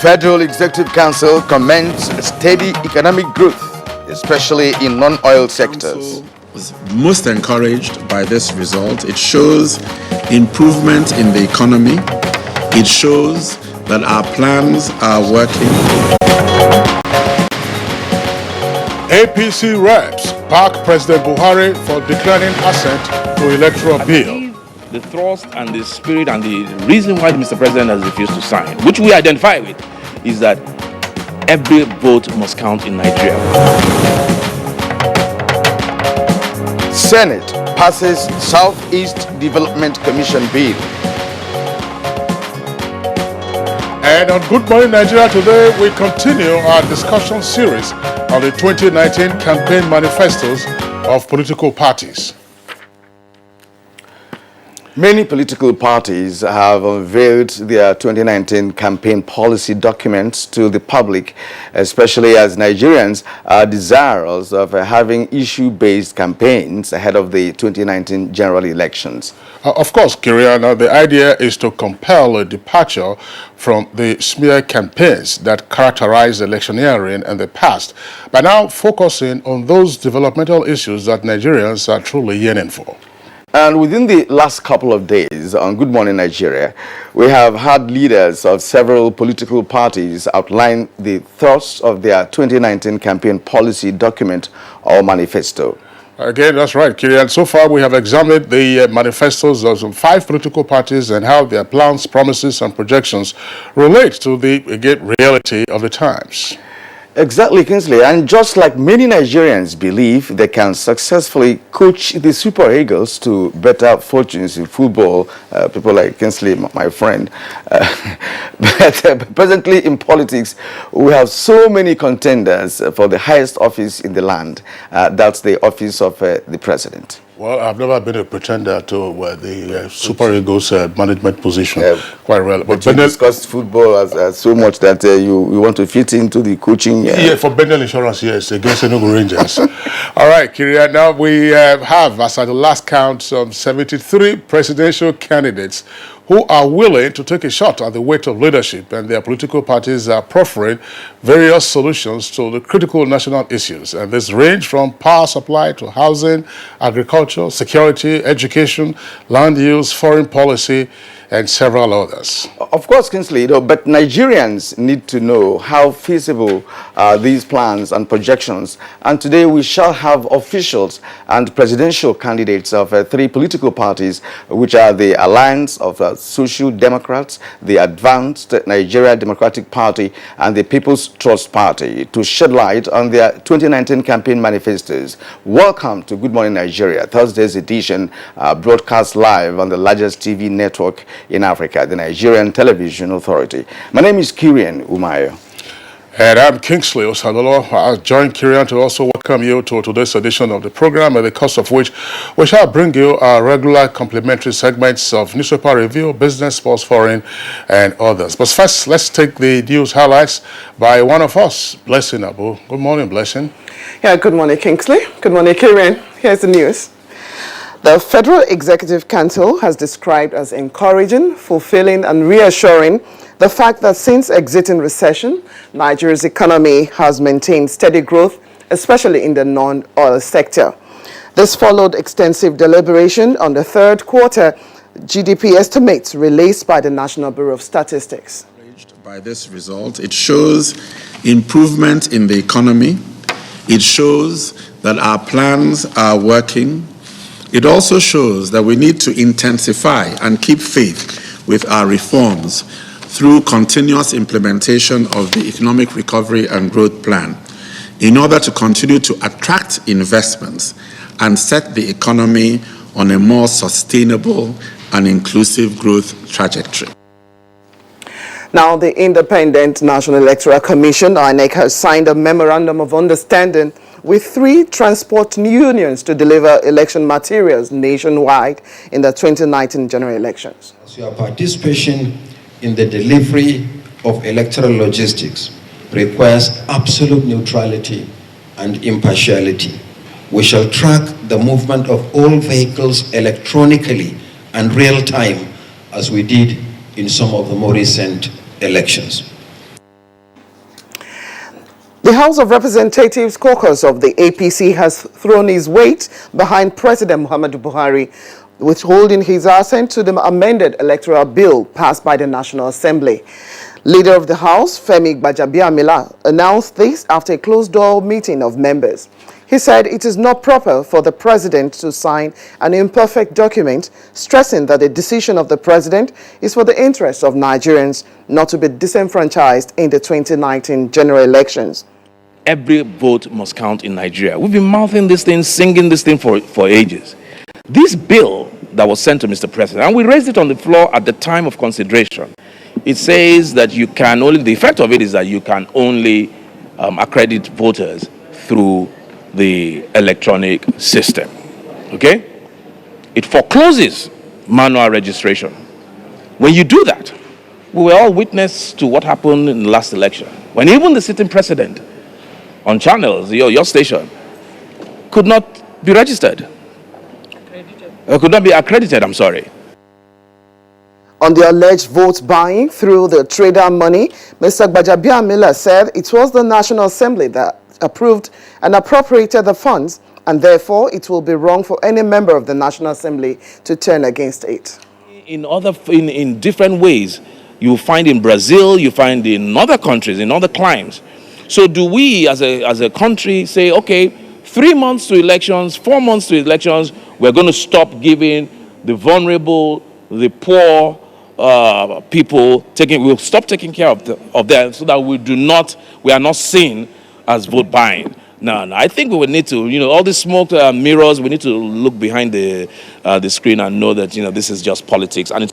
Federal Executive Council commends steady economic growth, especially in non-oil sectors. Was most encouraged by this result. It shows improvement in the economy. It shows that our plans are working. APC reps back President Buhari for declining assent to electoral bill. The thrust and the spirit and the reason why Mr. President has refused to sign, which we identify with, is that every vote must count in Nigeria. Senate passes Southeast Development Commission bill. And on Good Morning Nigeria today, we continue our discussion series on the 2019 campaign manifestos of political parties. Many political parties have unveiled their 2019 campaign policy documents to the public, especially as Nigerians are desirous of having issue-based campaigns ahead of the 2019 general elections. Of course, Kiriana, the idea is to compel a departure from the smear campaigns that characterized electioneering in the past, by now focusing on those developmental issues that Nigerians are truly yearning for. And within the last couple of days on Good Morning Nigeria, we have had leaders of several political parties outline the thrust of their 2019 campaign policy document or manifesto. Again, that's right, Kirian. So far, we have examined the manifestos of some 5 political parties and how their plans, promises, and projections relate to the, again, reality of the times. Exactly, Kingsley. And just like many Nigerians believe they can successfully coach the Super Eagles to better fortunes in football, people like Kingsley, my friend. But presently in politics, we have so many contenders for the highest office in the land. That's the office of the president. Well, I've never been a pretender to the Super Eagles management position, quite well. But you discussed football as so much that you want to fit into the coaching. Yeah, for Bendel Insurance, yes, against Enugu Rangers. All right, Kiria, now we have, as at the last count, some 73 presidential candidates who are willing to take a shot at the weight of leadership, and their political parties are proffering various solutions to the critical national issues. And this range from power supply to housing, agriculture, security, education, land use, foreign policy, and several others. Of course, Kingsley, but Nigerians need to know how feasible are these plans and projections. And today we shall have officials and presidential candidates of 3 political parties, which are the Alliance of Social Democrats, the Advanced Nigeria Democratic Party, and the People's Trust Party, to shed light on their 2019 campaign manifestos. Welcome to Good Morning Nigeria, Thursday's edition, broadcast live on the largest TV network in Africa, the Nigerian Television Authority. My name is Kirian Umayo. And I'm Kingsley Osadolo. I'll join Kirian to also welcome you to today's edition of the program, in the course of which we shall bring you our regular complimentary segments of newspaper review, business, sports, foreign, and others. But first, let's take the news highlights by one of us, Blessing Abu. Good morning, Blessing. Yeah, good morning, Kingsley. Good morning, Kirian. Here's the news. The Federal Executive Council has described as encouraging, fulfilling, and reassuring the fact that since exiting recession, Nigeria's economy has maintained steady growth, especially in the non-oil sector. This followed extensive deliberation on the third quarter GDP estimates released by the National Bureau of Statistics. By this result, it shows improvement in the economy. It shows that our plans are working. It also shows that we need to intensify and keep faith with our reforms through continuous implementation of the Economic Recovery and Growth Plan in order to continue to attract investments and set the economy on a more sustainable and inclusive growth trajectory. Now, the Independent National Electoral Commission, INEC, has signed a memorandum of understanding with 3 transport unions to deliver election materials nationwide in the 2019 general elections. Your participation in the delivery of electoral logistics requires absolute neutrality and impartiality. We shall track the movement of all vehicles electronically and real time, as we did in some of the more recent elections. The House of Representatives caucus of the APC has thrown his weight behind President Muhammadu Buhari, withholding his assent to the amended electoral bill passed by the National Assembly. Leader of the House, Femi Gbajabiamila, announced this after a closed-door meeting of members. He said it is not proper for the president to sign an imperfect document, stressing that the decision of the president is for the interests of Nigerians not to be disenfranchised in the 2019 general elections. Every vote must count in Nigeria. We've been mouthing this thing, singing this thing for ages. This bill that was sent to Mr. President, and we raised it on the floor at the time of consideration, it says that you can only, the effect of it is that you can only accredit voters through the electronic system. Okay? It forecloses manual registration. When you do that, we were all witness to what happened in the last election, when even the sitting president on channels, your station, could not be registered. Could not be accredited, I'm sorry. On the alleged vote buying through the trader money, Mr. Gbajabiamila said it was the National Assembly that approved and appropriated the funds, and therefore it will be wrong for any member of the National Assembly to turn against it. In different ways, you find in Brazil, you find in other countries, in other climes. So do we as a country say, okay, 3 months to elections, 4 months to elections, we're going to stop giving the vulnerable, the poor people, we'll stop taking care of them so that we are not seen as vote buying. No, I think we would need to, all these smoke mirrors, we need to look behind the screen and know that, this is just politics. And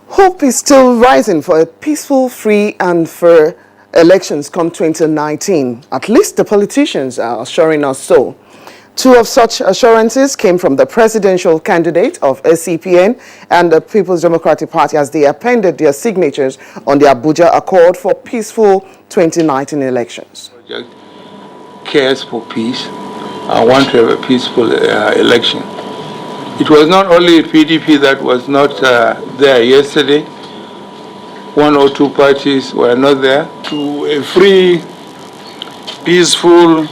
Hope is still rising for a peaceful, free and fair elections come 2019. At least the politicians are assuring us so. Two of such assurances came from the presidential candidate of SCPN and the People's Democratic Party as they appended their signatures on the Abuja Accord for peaceful 2019 elections. Project cares for peace and want to have a peaceful election. It was not only PDP that was not there yesterday. 1 or 2 parties were not there. To a free, peaceful,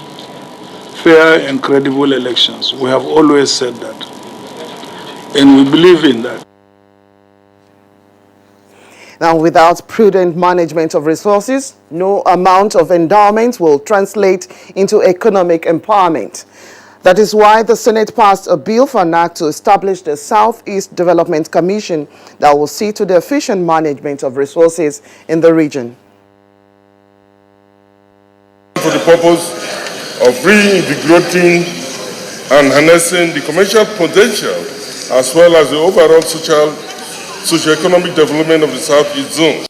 fair and credible elections. We have always said that. And we believe in that. Now, without prudent management of resources, no amount of endowment will translate into economic empowerment. That is why the Senate passed a bill for an act to establish the Southeast Development Commission that will see to the efficient management of resources in the region. For the purpose of reinvigorating and harnessing the commercial potential as well as the overall socio-economic development of the Southeast zone.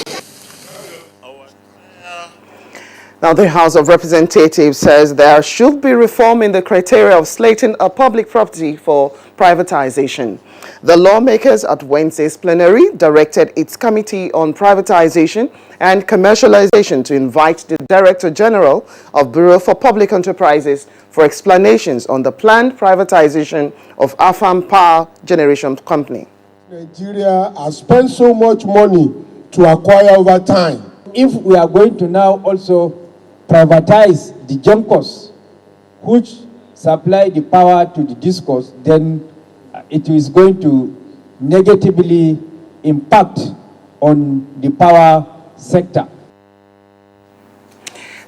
Now, the House of Representatives says there should be reform in the criteria of slating a public property for privatization. The lawmakers at Wednesday's plenary directed its Committee on Privatization and Commercialization to invite the Director General of Bureau for Public Enterprises for explanations on the planned privatization of Afam Power Generation Company. Nigeria has spent so much money to acquire over time. If we are going to now also privatize the GENCOs, which supply the power to the DISCOs, then it is going to negatively impact on the power sector.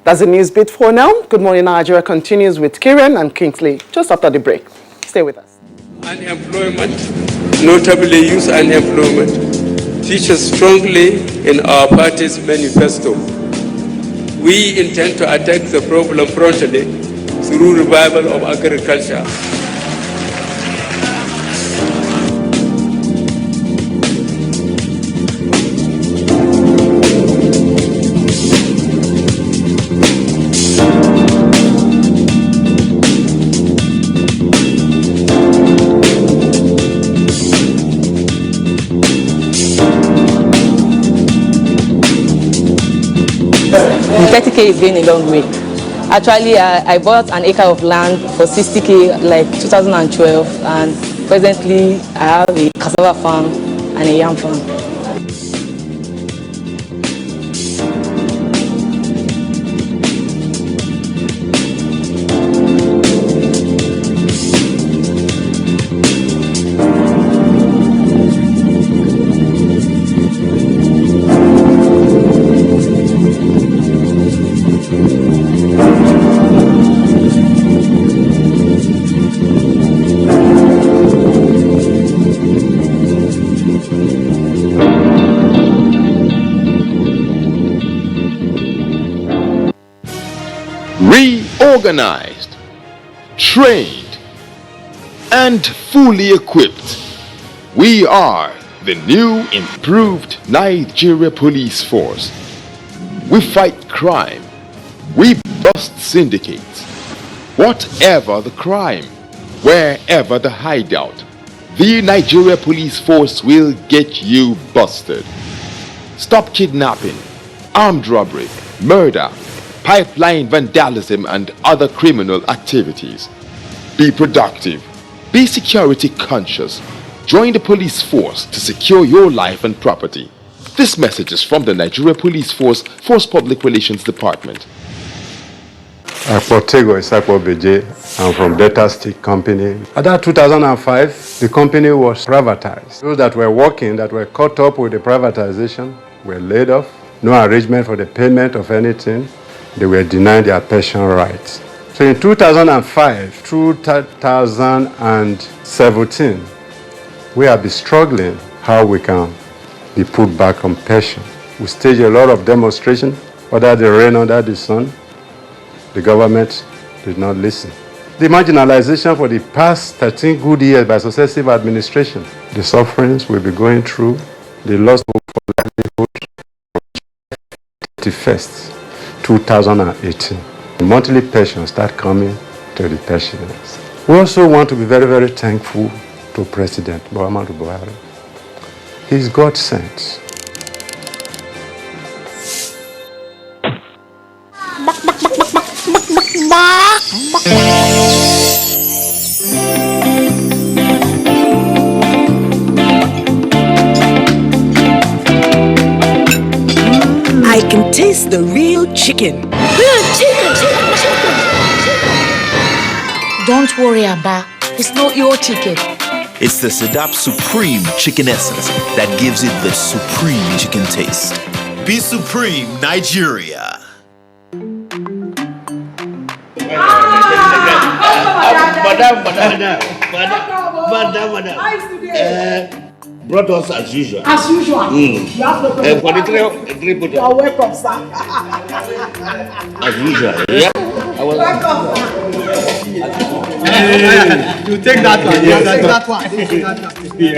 That's the news bit for now. Good Morning Nigeria continues with Kieran and Kingsley just after the break. Stay with us. Unemployment, notably youth unemployment, features strongly in our party's manifesto. We intend to attack the problem promptly through revival of agriculture. The 30K is going a long way. Actually, I bought an acre of land for 60K like 2012, and presently I have a cassava farm and a yam farm. organized, trained, and fully equipped. We are the new improved Nigeria Police Force. We fight crime. We bust syndicates. Whatever the crime, wherever the hideout, the Nigeria Police Force will get you busted. Stop kidnapping, armed robbery, murder, pipeline vandalism, and other criminal activities. Be productive. Be security conscious. Join the police force to secure your life and property. This message is from the Nigeria Police Force Public Relations Department. Portego Isakwo Beje. I'm from Delta Stick Company. At 2005, the company was privatized. Those that were working, that were caught up with the privatization, were laid off. No arrangement for the payment of anything. They were denied their pension rights. So in 2005 through 2017, we have been struggling how we can be put back on pension. We staged a lot of demonstration, under the rain, under the sun. The government did not listen. The marginalization for the past 13 good years by successive administration, the sufferings we'll be going through, the loss of livelihood, 31st, 2018. The monthly pensions start coming to the pensioners. We also want to be very, very thankful to President Muhammadu Buhari. He's God sent. I can taste the real chicken. Chicken. Don't worry, Abba. It's not your chicken. It's the Sedap Supreme Chicken Essence that gives it the supreme chicken taste. Be Supreme, Nigeria. Madam. Brought us as usual. As usual. You have no problem. For the three put You are welcome, sir. as usual. Yeah. Welcome. You take that one. You take that one. You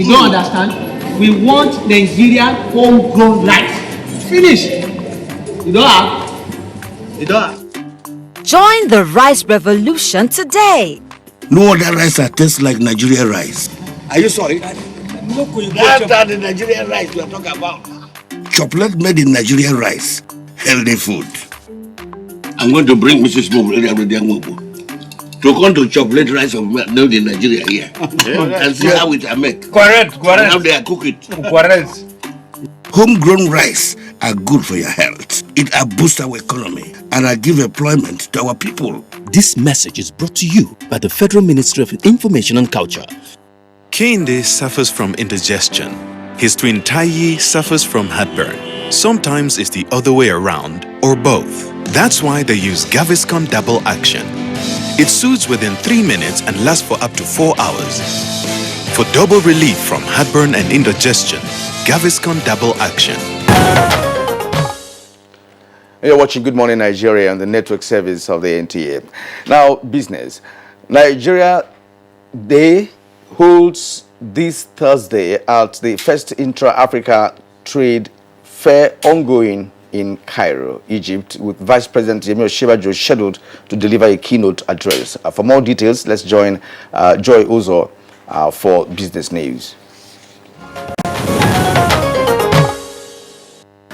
don't understand? We want Nigerian homegrown rice. Finish. You don't have. Join the rice revolution today. No other rice that tastes like Nigerian rice. Are you sorry? That's the Nigerian rice we are talking about. Chocolate made in Nigerian rice. Healthy food. I'm going to bring Mrs. Mobu to come to chocolate rice made in Nigeria here. And see how it are made. Correct. And how they are cook it. Correct. Homegrown rice are good for your health. It boosts our economy and give employment to our people. This message is brought to you by the Federal Ministry of Information and Culture. Kehinde suffers from indigestion. His twin Taiyi suffers from heartburn. Sometimes it's the other way around, or both. That's why they use Gaviscon Double Action. It soothes within 3 minutes and lasts for up to 4 hours. For double relief from heartburn and indigestion, Gaviscon Double Action. You're watching Good Morning Nigeria on the network service of the NTA. Now, business. Nigeria Day holds this Thursday at the first Intra-Africa Trade Fair ongoing in Cairo, Egypt, with Vice President Yemi Osinbajo scheduled to deliver a keynote address. For more details, let's join Joy Ozo for business news.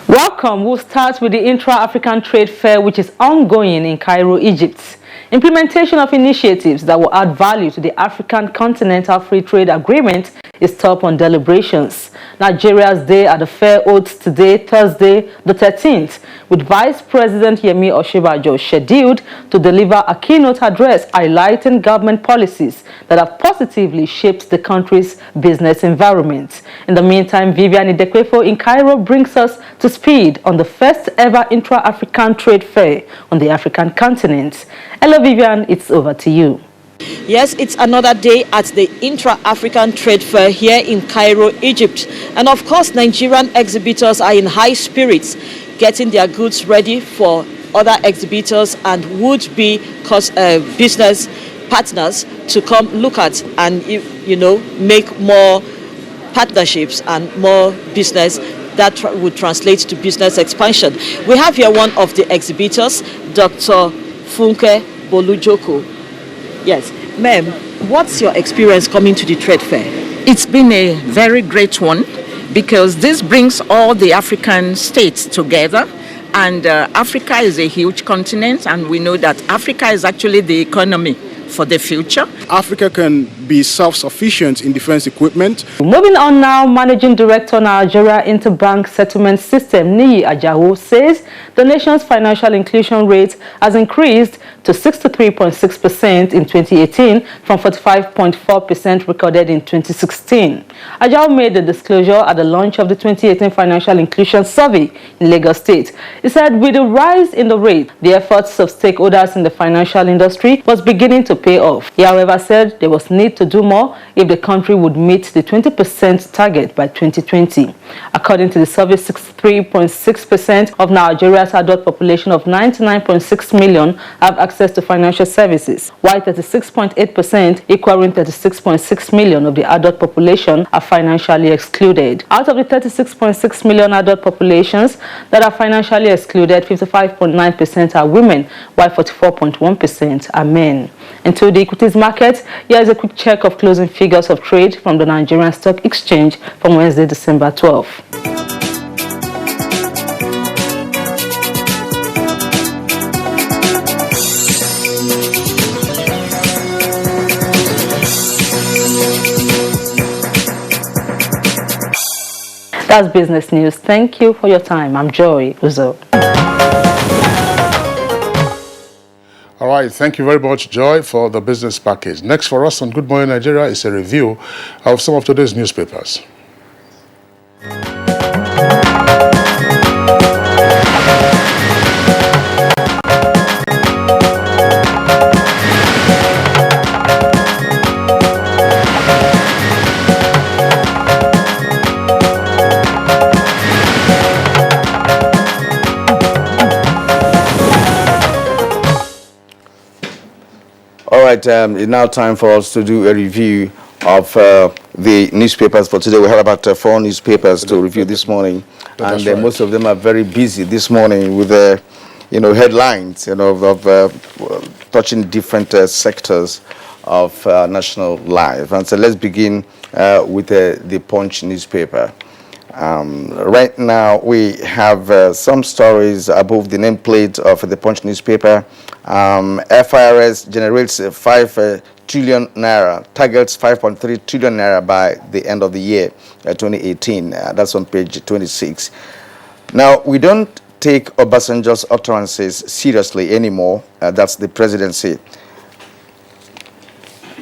Welcome. We'll start with the Intra-African Trade Fair, which is ongoing in Cairo, Egypt. Implementation of initiatives that will add value to the African Continental Free Trade Agreement is top on deliberations. Nigeria's Day at the fair holds today, Thursday, the 13th, with Vice President Yemi Osinbajo scheduled to deliver a keynote address highlighting government policies that have positively shaped the country's business environment. In the meantime, Vivian Idekwefo in Cairo brings us to speed on the first ever Intra-African Trade Fair on the African continent. Hello, Vivian, it's over to you. Yes, it's another day at the Intra-African Trade Fair here in Cairo, Egypt. And of course, Nigerian exhibitors are in high spirits. getting their goods ready for other exhibitors and would-be business partners to come look at and, make more partnerships and more business that would translate to business expansion. We have here one of the exhibitors, Dr. Funke Bolujoko. Yes, ma'am, what's your experience coming to the trade fair? It's been a very great one because this brings all the African states together. And Africa is a huge continent, and we know that Africa is actually the economy for the future. Africa can be self-sufficient in defense equipment. Moving on now, Managing Director Nigeria Interbank Settlement System, Niyi Ajahu, says the nation's financial inclusion rate has increased to 63.6% in 2018 from 45.4% recorded in 2016. Ajahu made the disclosure at the launch of the 2018 Financial Inclusion Survey in Lagos State. He said with the rise in the rate, the efforts of stakeholders in the financial industry was beginning to pay off. He, however, said there was need to do more if the country would meet the 20% target by 2020. According to the survey, 63.6% of Nigeria's adult population of 99.6 million have access to financial services, while 36.8%, equaling 36.6 million of the adult population, are financially excluded. Out of the 36.6 million adult populations that are financially excluded, 55.9% are women, while 44.1% are men. Into the equities market, here is a quick check of closing figures of trade from the Nigerian Stock Exchange from Wednesday, December 12. That's business news. Thank you for your time. I'm Joy Uzo. All right, thank you very much, Joy, for the business package. Next for us on Good Morning Nigeria is a review of some of today's newspapers. All right, it's now time for us to do a review of the newspapers for today. We have about 4 newspapers to review this morning, and right. Most of them are very busy this morning with headlines, of touching different sectors of national life. And so let's begin with the Punch newspaper. Right now, we have some stories above the nameplate of the Punch newspaper. FIRS generates 5 trillion naira, targets 5.3 trillion naira by the end of the year 2018. That's on page 26. Now, we don't take Obasanjo's utterances seriously anymore. That's the presidency.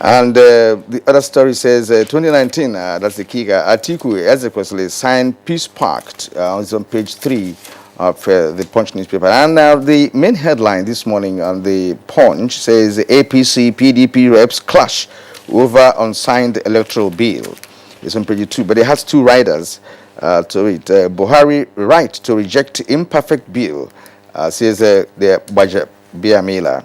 And the other story says 2019, that's the kicker. Atiku Ezekwesili signed Peace Pact. It's on page 3 of the Punch newspaper. And now the main headline this morning on the Punch says APC PDP reps clash over unsigned electoral bill. It's on page 2, but it has 2 riders to it. Buhari right to reject imperfect bill, says the Baja Biamila.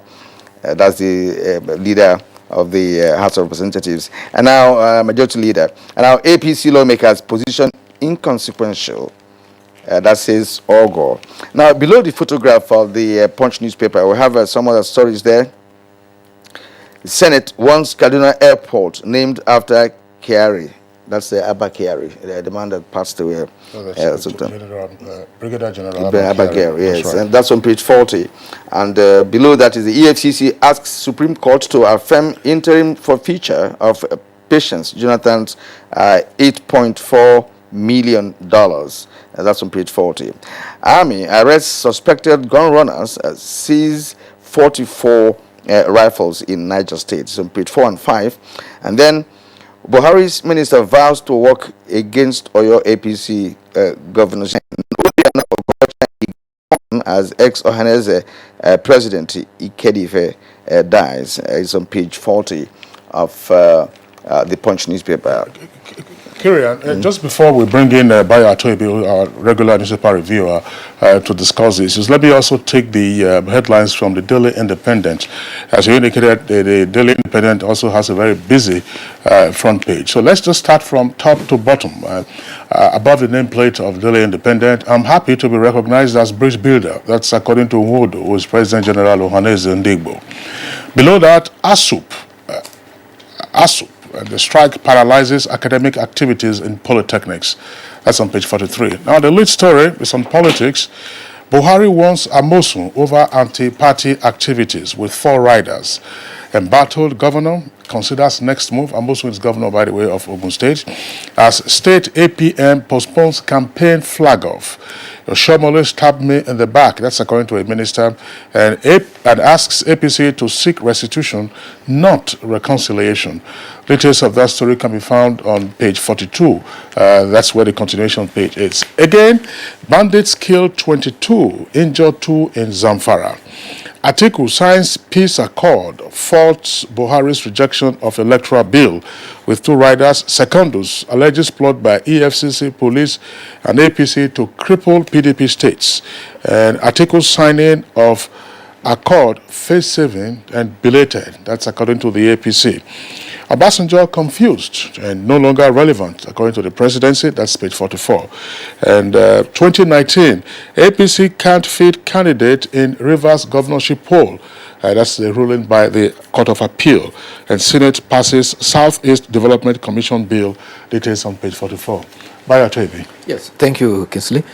That's the leader of the House of Representatives, and now majority leader. And now APC lawmakers position inconsequential. That says Ogo. Now below the photograph of the Punch newspaper, we have some other stories there. The Senate wants Kaduna Airport named after Kyari. That's the Abba Kyari, the man that passed away. Brigadier General Abba Kyari, yes. That's right. And that's on page 40. And below that is the EFCC asks Supreme Court to affirm interim forfeiture of Patience Jonathan's $8.4 million. That's on page 40. Army arrests suspected gun runners, seize 44 rifles in Niger State. It's on page 4 and 5. And then Buhari's minister vows to work against Oyo APC governors as ex-Ohanese president Ikedife dies. It's on page 40 of the Punch newspaper. Kirian, just before we bring in Bayo Atoibi, our regular newspaper reviewer, to discuss this, let me also take the headlines from the Daily Independent. As you indicated, the Daily Independent also has a very busy front page. So let's just start from top to bottom. Above the nameplate of Daily Independent, I'm happy to be recognized as bridge builder. That's according to Nwodo, who is President General Ohaneze Ndigbo. Below that, ASUP. The strike paralyzes academic activities in polytechnics. That's on page 43. Now, the lead story is on politics. Buhari wants Amosun over anti-party activities with 4 riders. Embattled governor considers next move. Amosun is governor, by the way, of Ogun State. As state APM postpones campaign flag off. Shomole stabbed me in the back. That's according to a minister. And asks APC to seek restitution, not reconciliation. Details of that story can be found on page 42. That's where the continuation page is. Again, bandits killed 22, injured 2 in Zamfara. Atiku signs peace accord, faults Buhari's rejection of electoral bill with 2 riders. Secondus alleges plot by EFCC, police, and APC to cripple PDP states. And Atiku's signing of accord face-saving and belated. That's according to the APC. Obasanjo confused and no longer relevant, according to the presidency. That's page 44. And 2019, APC can't feed candidate in Rivers governorship poll. That's the ruling by the Court of Appeal. And Senate passes Southeast Development Commission bill. Details on page 44. Bayo Atoibi. Yes, thank you, Kingsley.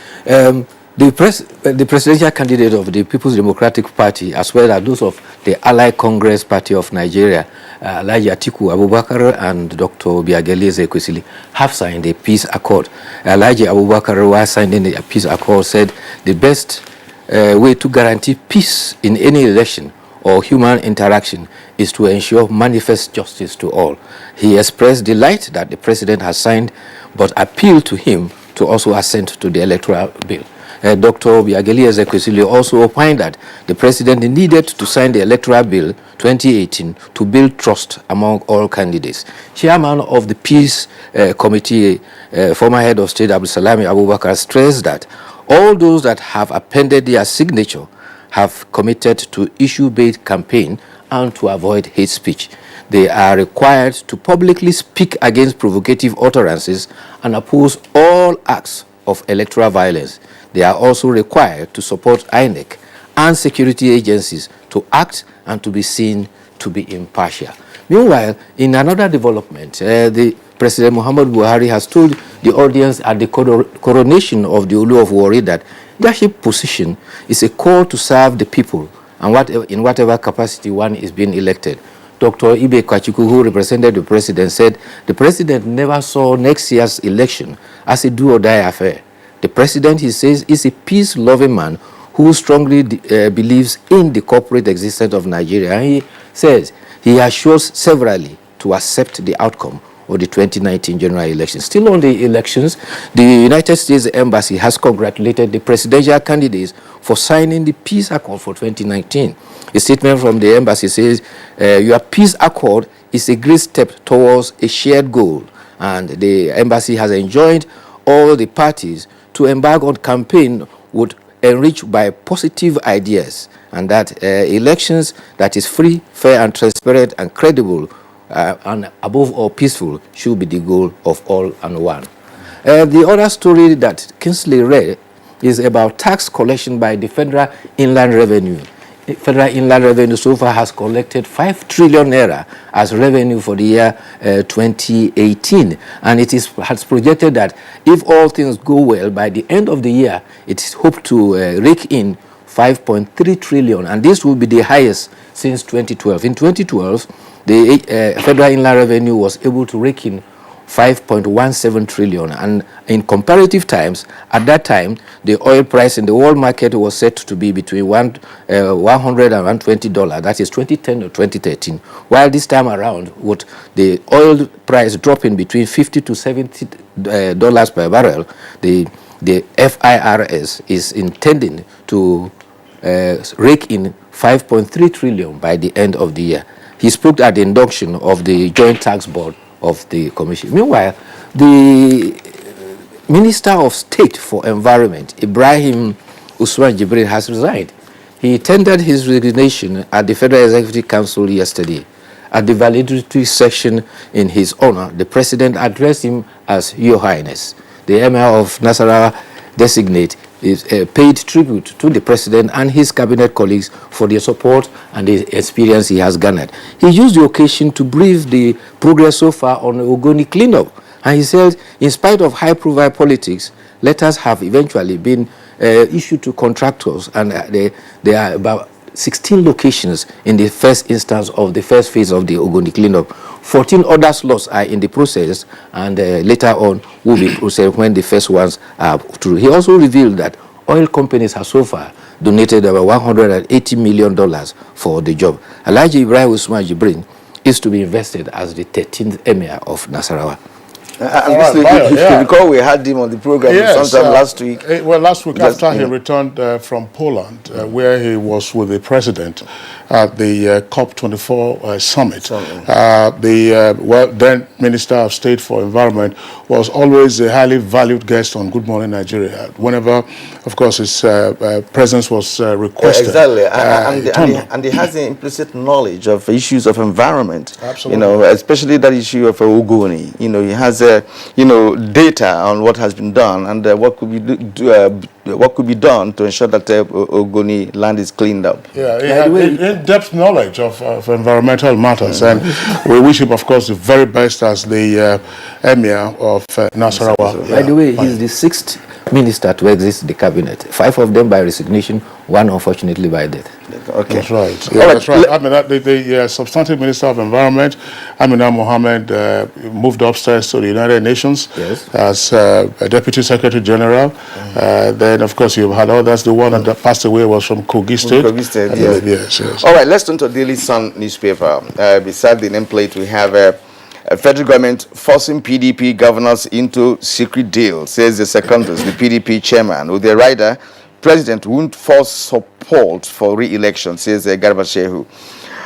The presidential candidate of the People's Democratic Party, as well as those of the Allied Congress Party of Nigeria, Alhaji Atiku Abubakar and Dr. Obiageli Ezekwesili, have signed a peace accord. Alhaji Abubakar, while signing a peace accord, said the best way to guarantee peace in any election or human interaction is to ensure manifest justice to all. He expressed delight that the president has signed, but appealed to him to also assent to the electoral bill. Dr. Obiageli Ezekwesili also opined that the president needed to sign the electoral bill 2018 to build trust among all candidates. Chairman of the Peace Committee, former head of state Abdulsalami Abubakar, stressed that all those that have appended their signature have committed to issue-based campaign and to avoid hate speech. They are required to publicly speak against provocative utterances and oppose all acts of electoral violence. They are also required to support INEC and security agencies to act and to be seen to be impartial. Meanwhile, in another development, the President Muhammad Buhari has told the audience at the coronation of the Olu of Warri that leadership position is a call to serve the people and in whatever capacity one is being elected. Dr. Ibe Kwachuku, who represented the president, said the president never saw next year's election as a do-or-die affair. The president, he says, is a peace-loving man who strongly believes in the corporate existence of Nigeria. And he says he assures severally to accept the outcome of the 2019 general election. Still on the elections, the United States Embassy has congratulated the presidential candidates for signing the peace accord for 2019. A statement from the embassy says, your peace accord is a great step towards a shared goal, and the embassy has enjoined all the parties to embark on campaign would enrich by positive ideas, and that elections that is free, fair, and transparent and credible and above all peaceful should be the goal of all and one. The other story that Kingsley read is about tax collection by the Federal Inland Revenue. The Federal Inland Revenue so far has collected 5 trillion naira as revenue for the year 2018, and has projected that if all things go well, by the end of the year, it is hoped to rake in 5.3 trillion, and this will be the highest since 2012. In 2012, the Federal Inland Revenue was able to rake in 5.17 trillion, and in comparative times, at that time, the oil price in the world market was set to be between $100 and $120. That is 2010 or 2013. While this time around, with the oil price dropping between $50 to $70 per barrel, the FIRS is intending to rake in 5.3 trillion by the end of the year. He spoke at the induction of the Joint Tax Board of the commission. Meanwhile, the Minister of State for Environment, Ibrahim Usman Jibril, has resigned. He tendered his resignation at the Federal Executive Council yesterday. At the valedictory section in his honor, the president addressed him as Your Highness. The Emir of Nasarawa designate is paid tribute to the president and his cabinet colleagues for their support and the experience he has garnered. He used the occasion to brief the progress so far on the Ogoni cleanup. And he said, in spite of high-profile politics, letters have eventually been issued to contractors, and there are about 16 locations in the first instance of the first phase of the Ogoni cleanup. 14 other slots are in the process, and later on will be processed when the first ones are through. He also revealed that oil companies have so far donated about $180 million for the job. Alhaji Ibrahim Usman Jibrin is to be invested as the 13th Emir of Nasarawa. If you recall, we had him on the program sometime last week. Well, last week after he returned from Poland, where he was with the president at the COP24 summit. The then Minister of State for Environment was always a highly valued guest on Good Morning Nigeria. Whenever, of course, his presence was requested. Exactly, and he has the implicit knowledge of issues of environment. Absolutely. You know, especially that issue of Ogoni. You know, he has data on what has been done and what could be done to ensure that Ogoni land is cleaned up. Yeah, he had in-depth knowledge of environmental matters, and we wish him, of course, the very best as the Emir of Nasarawa. By the way, he's the 6th minister to exit the cabinet. 5 of them by resignation, 1 unfortunately by death. Okay, that's right. Yeah, that's right. I mean, the substantive Minister of Environment, Amina Mohammed, moved upstairs to the United Nations as a Deputy Secretary General. Then, of course, you've had others. The one that passed away was from Kogi State. Kogi State, yes. All right, let's turn to Daily Sun newspaper. Beside the nameplate, we have a federal government forcing PDP governors into secret deal, says the secondus, the PDP chairman. With the rider, president won't force support for re-election, says Garba Shehu.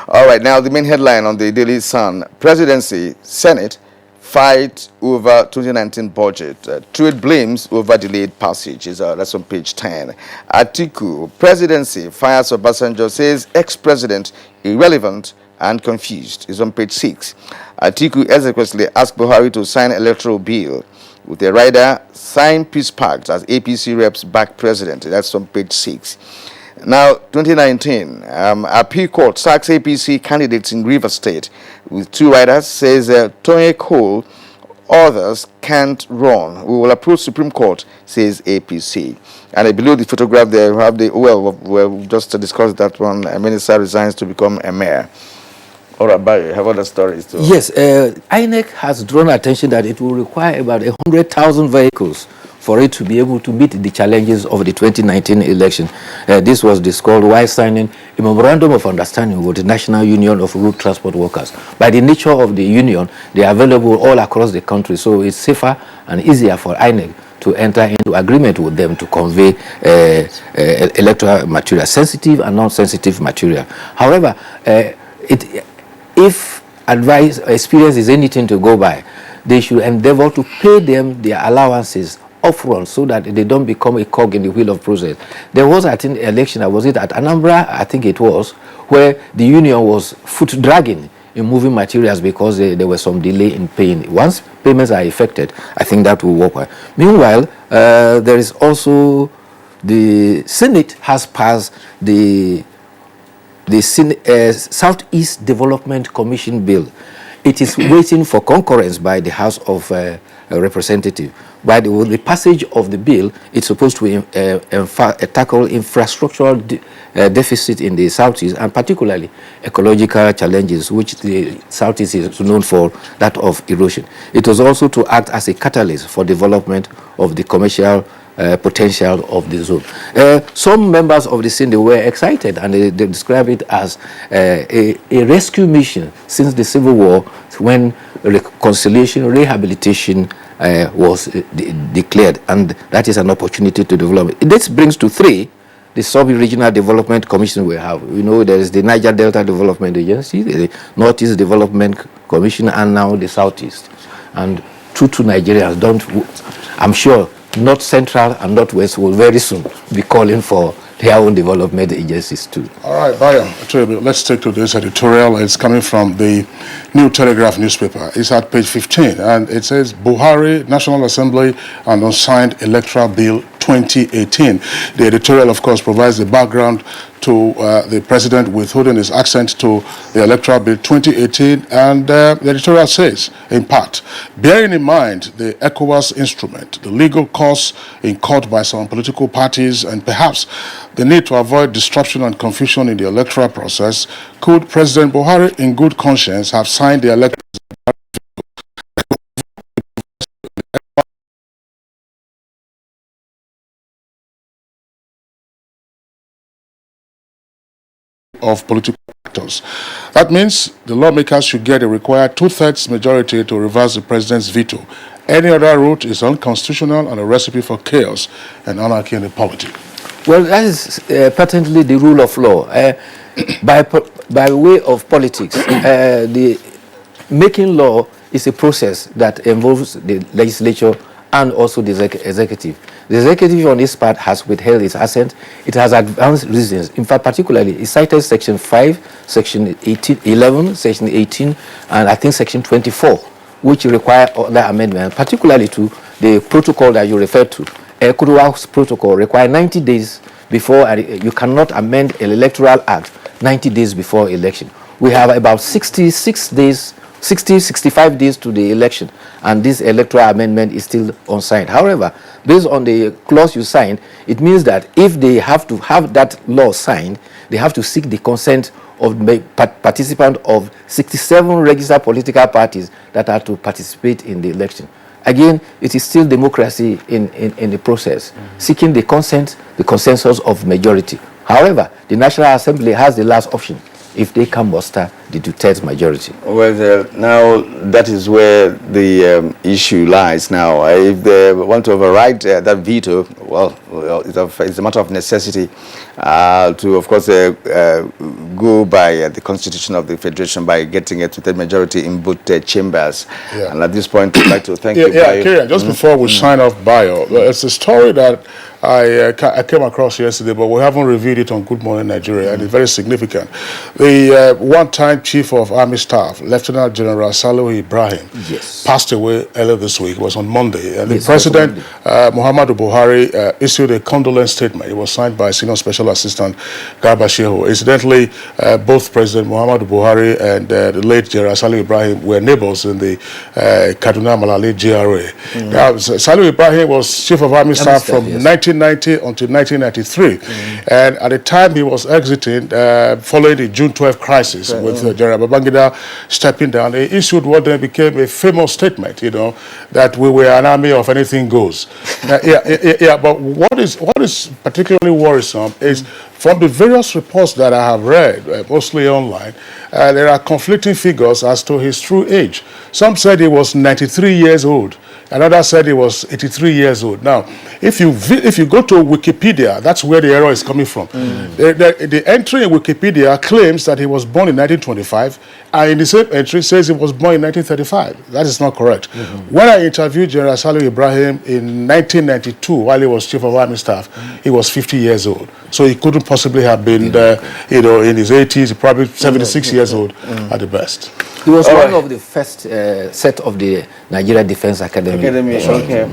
All right, now the main headline on the Daily Sun: Presidency, Senate fight over 2019 budget. Trade blames over delayed passage. That's on page 10. Atiku, presidency fires Obasanjo, says ex-president irrelevant and confused, is on page 6. Atiku executively asked Buhari to sign electoral bill. With the rider, sign peace pact as APC reps back president. That's on page 6. Now, 2019, appeal court sacks APC candidates in River State with 2 riders, says Tony Cole, others can't run. We will approach Supreme Court, says APC. And below the photograph there, we have we just discussed that one. A minister resigns to become a mayor. All right, Barry, have other stories too. Yes, INEC has drawn attention that it will require about 100,000 vehicles for it to be able to meet the challenges of the 2019 election. This was discussed while signing a memorandum of understanding with the National Union of Road Transport Workers. By the nature of the union, they are available all across the country, so it's safer and easier for INEC to enter into agreement with them to convey electoral material, sensitive and non-sensitive material. However, if experience is anything to go by, they should endeavor to pay them their allowances upfront so that they don't become a cog in the wheel of process. There was, I think, election, was it at Anambra? I think it was, where the union was foot dragging in moving materials because there was some delay in paying. Once payments are effected, I think that will work well. Meanwhile, there is also the Senate has passed the Southeast Development Commission bill. It is waiting for concurrence by the House of Representatives. By the passage of the bill, it's supposed to tackle infrastructural deficit in the Southeast, and particularly ecological challenges, which the Southeast is known for, that of erosion. It was also to act as a catalyst for development of the commercial potential of the zone. Some members of the Senate were excited, and they describe it as a rescue mission since the Civil War, when reconciliation, rehabilitation declared, and that is an opportunity to develop. This brings to 3 the sub-regional development commission we have. You know, there is the Niger Delta Development Agency, the Northeast Development Commission, and now the Southeast. And two Nigerians I'm sure North Central and Northwest will very soon be calling for their own development agencies too. All right, Bayo, let's take to this editorial. It's coming from the New Telegraph newspaper. It's at page 15, and it says, Buhari, National Assembly, and unsigned Electoral Bill 2018. The editorial, of course, provides the background to the president withholding his assent to the Electoral Bill 2018, and the editorial says, in part, bearing in mind the ECOWAS instrument, the legal course in court by some political parties, and perhaps the need to avoid disruption and confusion in the electoral process, could President Buhari, in good conscience, have signed the electoral of political actors? That means the lawmakers should get a required 2/3 majority to reverse the president's veto. Any other route is unconstitutional and a recipe for chaos and anarchy in the polity. Well, that is patently the rule of law. By way of politics, the making law is a process that involves the legislature and also the executive. The executive on this part has withheld its assent. It has advanced reasons. In fact, particularly, it cited Section 5, Section 11, Section 18, and I think Section 24, which require other amendments, particularly to the protocol that you referred to. ECOWAS protocol require 90 days before, you cannot amend an electoral act 90 days before election. We have about 65 days to the election, and this electoral amendment is still unsigned. However, based on the clause you signed, it means that if they have to have that law signed, they have to seek the consent of participants of 67 registered political parties that are to participate in the election. Again, it is still democracy in the process, seeking the consent, the consensus of majority. However, the National Assembly has the last option if they can muster the 2/3 majority. Well, now that is where the issue lies now. If they want to override that veto, well, it's a matter of necessity to, of course, go by the Constitution of the Federation by getting a 2/3 majority in both chambers. Yeah. And at this point, I'd like to thank you. Yeah, Kieran, just before we sign off, Bayo, it's a story that I came across yesterday, but we haven't reviewed it on Good Morning Nigeria, and it's very significant. The one-time Chief of Army Staff, Lieutenant General Salihu Ibrahim, passed away earlier this week. It was on Monday. And the President, Muhammadu Buhari, issued a condolence statement. It was signed by Senior Special Assistant Garba Shehu. Incidentally, both President Muhammadu Buhari and the late General Salihu Ibrahim were neighbors in the Kaduna Malali GRA. Now, Salihu Ibrahim was Chief of Army Staff from 1990 until 1993. And at the time he was exiting, following the June 12 crisis with General Babangida stepping down, he issued what then became a famous statement, you know, that we were an army of anything goes. But what is particularly worrisome is from the various reports that I have read, mostly online, there are conflicting figures as to his true age. Some said he was 93 years old. Another said he was 83 years old. Now, if you go to Wikipedia, that's where the error is coming from. The entry in Wikipedia claims that he was born in 1925, and in the same entry says he was born in 1935. That is not correct. When I interviewed General Salihu Ibrahim in 1992, while he was Chief of Army Staff, he was 50 years old. So he couldn't possibly have been, you know, in his 80s, probably 76 years old at the best. He was one of the first set of the Nigeria Defense Academy. Okay.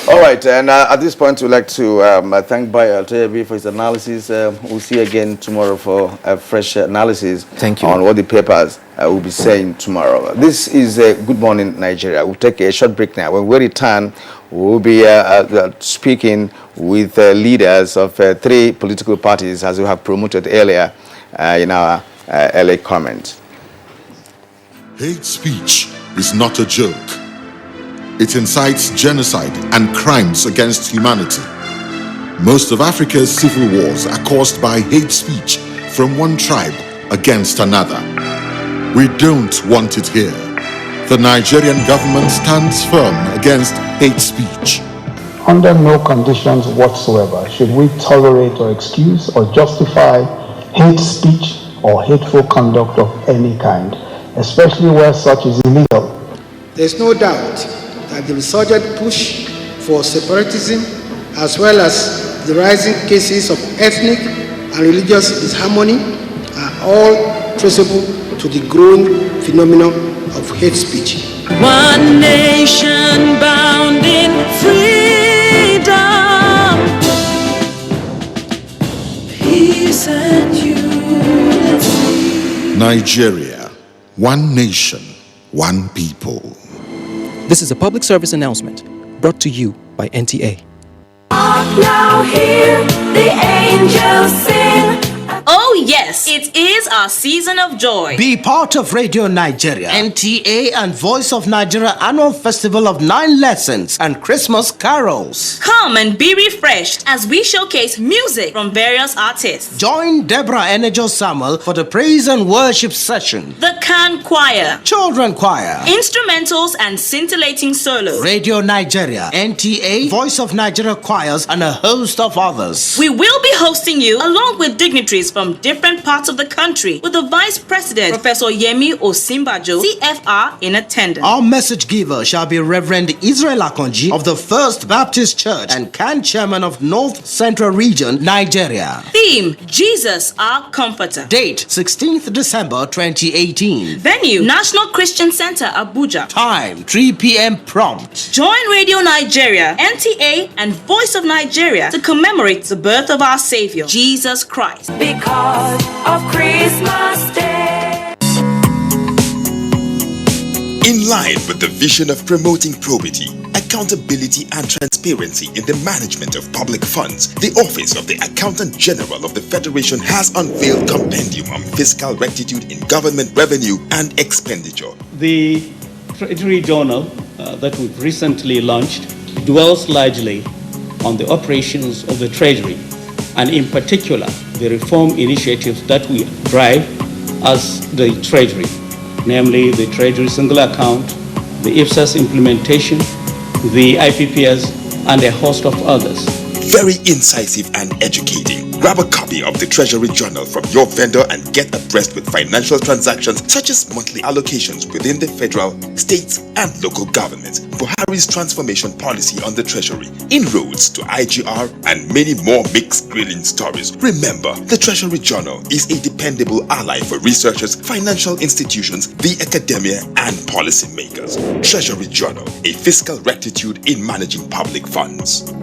All right, and at this point, we'd like to thank Bayo Altoyebi for his analysis. We'll see you again tomorrow for a fresh analysis on what the papers will be saying tomorrow. This is Good Morning Nigeria. We'll take a short break now. When we return, we'll be speaking with leaders of 3 political parties, as we have promoted earlier in our early comment. Hate speech is not a joke. It incites genocide and crimes against humanity. Most of Africa's civil wars are caused by hate speech from one tribe against another. We don't want it here. The Nigerian government stands firm against hate speech. Under no conditions whatsoever should we tolerate or excuse or justify hate speech or hateful conduct of any kind, especially where such is illegal. There is no doubt that the resurgent push for separatism, as well as the rising cases of ethnic and religious disharmony, are all traceable to the growing phenomenon of hate speech. One nation bound in freedom, peace and unity. Nigeria, one nation, one people. This is a public service announcement brought to you by NTA. Now hear the angels sing. Oh yes, it is our season of joy. Be part of Radio Nigeria, NTA and Voice of Nigeria Annual Festival of 9 Lessons and Christmas Carols. Come and be refreshed as we showcase music from various artists. Join Deborah Enejo Samuel for the praise and worship session. The Can Choir, Children Choir, instrumentals and scintillating solos. Radio Nigeria, NTA, Voice of Nigeria Choirs and a host of others. We will be hosting you along with dignitaries from different parts of the country, with the Vice President, Professor Yemi Osinbajo, CFR, in attendance. Our message giver shall be Reverend Israel Akonji of the First Baptist Church and Can Chairman of North Central Region, Nigeria. Theme, Jesus our Comforter. Date, 16th December 2018. Venue, National Christian Center, Abuja. Time, 3 p.m. prompt. Join Radio Nigeria, NTA, and Voice of Nigeria to commemorate the birth of our Savior, Jesus Christ. Because of Christmas Day. In line with the vision of promoting probity, accountability and transparency in the management of public funds, the Office of the Accountant General of the Federation has unveiled Compendium on Fiscal Rectitude in Government Revenue and Expenditure. The Treasury Journal that we've recently launched dwells largely on the operations of the Treasury, and in particular, the reform initiatives that we drive as the Treasury, namely the Treasury Single Account, the IFSAS implementation, the IPPS, and a host of others. Very incisive and educating. Grab a copy of the Treasury Journal from your vendor and get abreast with financial transactions such as monthly allocations within the federal, states, and local governments, Buhari's transformation policy on the Treasury, inroads to IGR, and many more mixed grilling stories. Remember, the Treasury Journal is a dependable ally for researchers, financial institutions, the academia, and policymakers. Treasury Journal, a fiscal rectitude in managing public funds.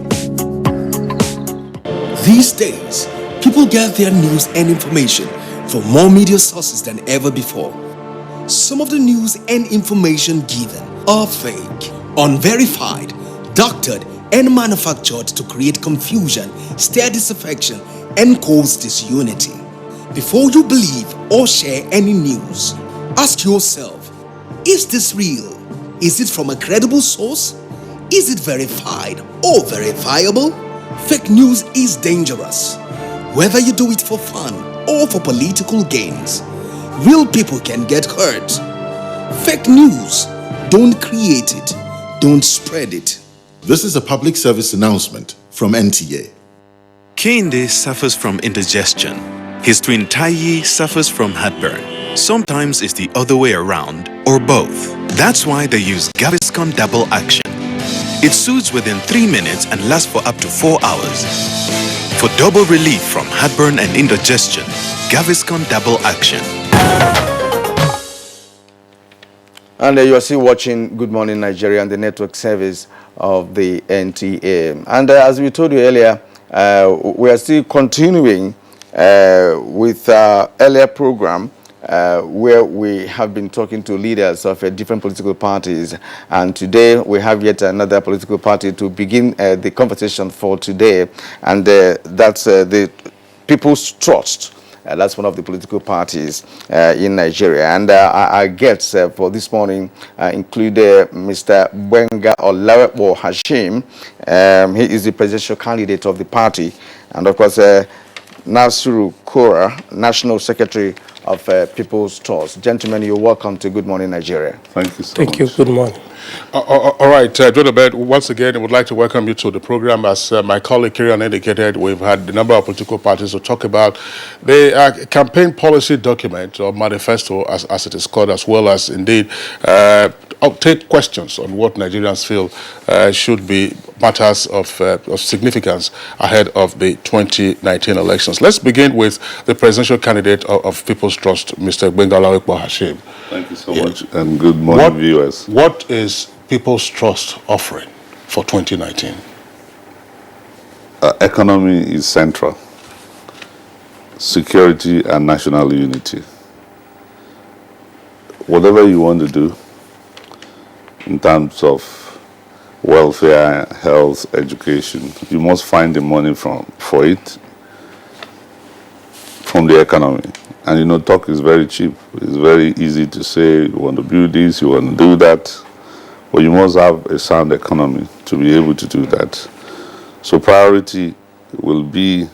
These days, people get their news and information from more media sources than ever before. Some of the news and information given are fake, unverified, doctored, and manufactured to create confusion, stir disaffection, and cause disunity. Before you believe or share any news, ask yourself, is this real? Is it from a credible source? Is it verified or verifiable? Fake news is dangerous, whether you do it for fun or for political gains. Real people can get hurt. Fake news, don't create it, don't spread it. This is a public service announcement from NTA. Kehinde suffers from indigestion. His twin Taiye suffers from heartburn. Sometimes it's the other way around, or both. That's why they use Gaviscon Double Action. It soothes within 3 minutes and lasts for up to 4 hours. For double relief from heartburn and indigestion, Gaviscon Double Action. And you are still watching Good Morning Nigeria and the network service of the NTA. And as we told you earlier, we are still continuing with our earlier program where we have been talking to leaders of different political parties. And today we have yet another political party to begin the conversation for today. And that's the People's Trust. That's one of the political parties in Nigeria. And our guests for this morning include Mr. Benga Olawepo Hashim. He is the presidential candidate of the party. And of course, Nasiru Kora, National Secretary of People's Trust. Gentlemen, you're welcome to Good Morning Nigeria. Thank you so Thank you. Good morning. All right, Jonabed, once again, I would like to welcome you to the program. As my colleague Kirian indicated, we've had a number of political parties to talk about the campaign policy document or manifesto, as it is called, as well as indeed take questions on what Nigerians feel should be matters of significance ahead of the 2019 elections. Let's begin with the presidential candidate of People's Trust, Mr. Gbengala Hashim. Thank you so much, and good morning, viewers. What is People's Trust offering for 2019? Economy is central. Security and national unity. Whatever you want to do in terms of welfare, health, education, you must find the money for it from the economy. And you know, talk is very cheap. It's very easy to say you want to build this, you want to do that, but you must have a sound economy to be able to do that. So priority will be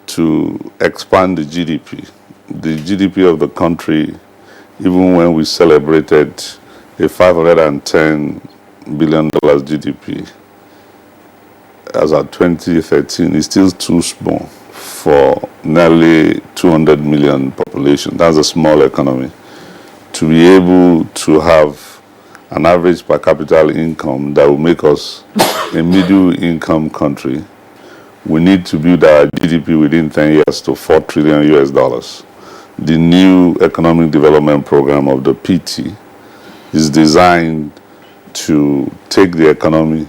to expand the GDP. The GDP of the country, even when we celebrated a $510 billion GDP as of 2013, is still too small for nearly 200 million population. That's a small economy. To be able to have an average per capita income that will make us a middle income country, we need to build our GDP within 10 years to $4 trillion US. The new economic development program of the PT is designed to take the economy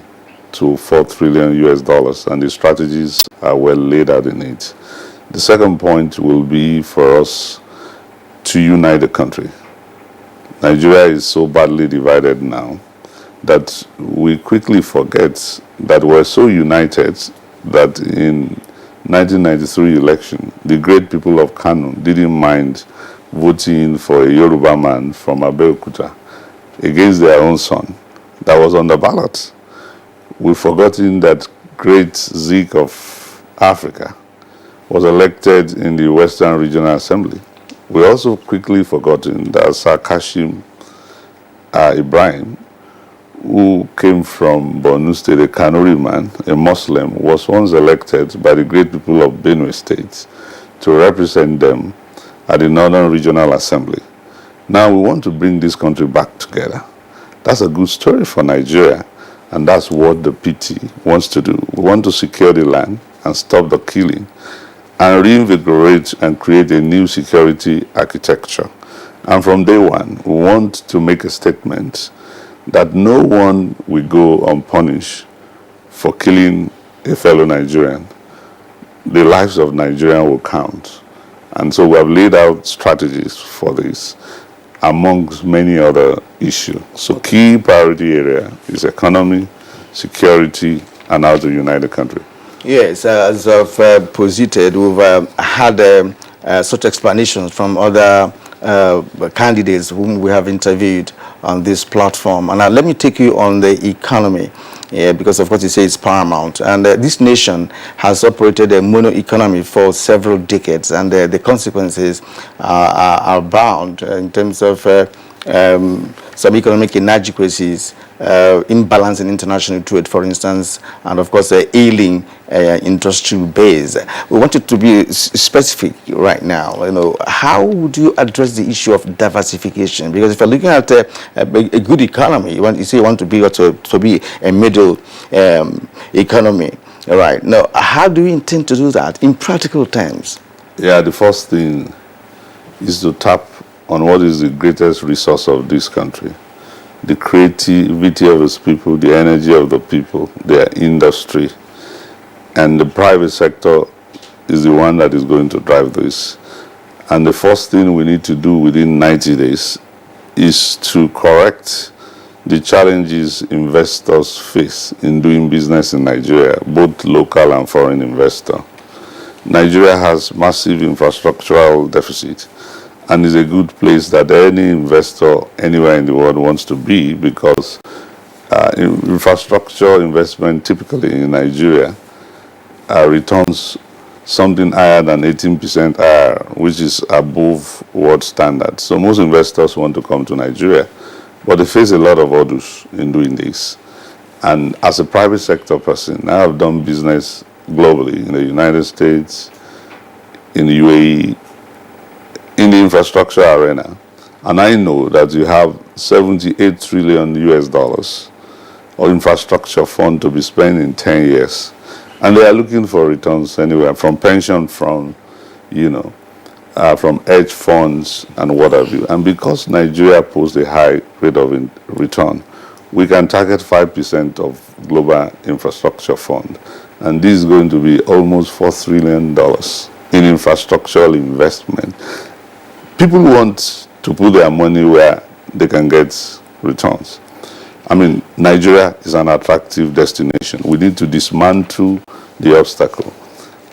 to $4 trillion US, and the strategies are well laid out in it. The second point will be for us to unite the country. Nigeria is so badly divided now that we quickly forget that we're so united that in 1993 election, the great people of Kano didn't mind voting for a Yoruba man from Abuja against their own son that was on the ballot. We've forgotten that great Zeke of Africa was elected in the Western Regional Assembly. We also quickly forgotten that Sir Kashim Ibrahim, who came from Borno State, a Kanuri man, a Muslim, was once elected by the great people of Benue State to represent them at the Northern Regional Assembly. Now we want to bring this country back together. That's a good story for Nigeria, and that's what the PT wants to do. We want to secure the land and stop the killing and reinvigorate and create a new security architecture. And from day one, we want to make a statement that no one will go unpunished for killing a fellow Nigerian. The lives of Nigerians will count. And so we have laid out strategies for this, amongst many other issues. So key priority area is economy, security, and how to unite the country. Yes, as I've posited, we've had such explanations from other candidates whom we have interviewed on this platform. And let me take you on the economy, because of course you say it's paramount. And this nation has operated a mono economy for several decades, and the consequences are bound in terms of some economic inadequacies, imbalance in international trade, for instance, and of course ailing industrial base. We want it to be specific right now. You know, how would you address the issue of diversification? Because if you're looking at a good economy, you say you want to be a middle economy. All right. Now, how do you intend to do that in practical terms? Yeah, the first thing is to tap on what is the greatest resource of this country. The creativity of its people, the energy of the people, their industry. And the private sector is the one that is going to drive this. And the first thing we need to do within 90 days is to correct the challenges investors face in doing business in Nigeria, both local and foreign investor. Nigeria has massive infrastructural deficit, and is a good place that any investor anywhere in the world wants to be, because infrastructure investment typically in Nigeria returns something higher than 18% IRR, which is above world standards. So most investors want to come to Nigeria, but they face a lot of hurdles in doing this. And as a private sector person, I have done business globally in the United States, in the UAE, in the infrastructure arena. And I know that you have 78 trillion US dollars or infrastructure fund to be spent in 10 years. And they are looking for returns anywhere from pension, from, from hedge funds and what have you. And because Nigeria posts a high rate of return, we can target 5% of global infrastructure fund. And this is going to be almost $4 trillion in infrastructural investment. People want to put their money where they can get returns. I mean, Nigeria is an attractive destination. We need to dismantle the obstacle.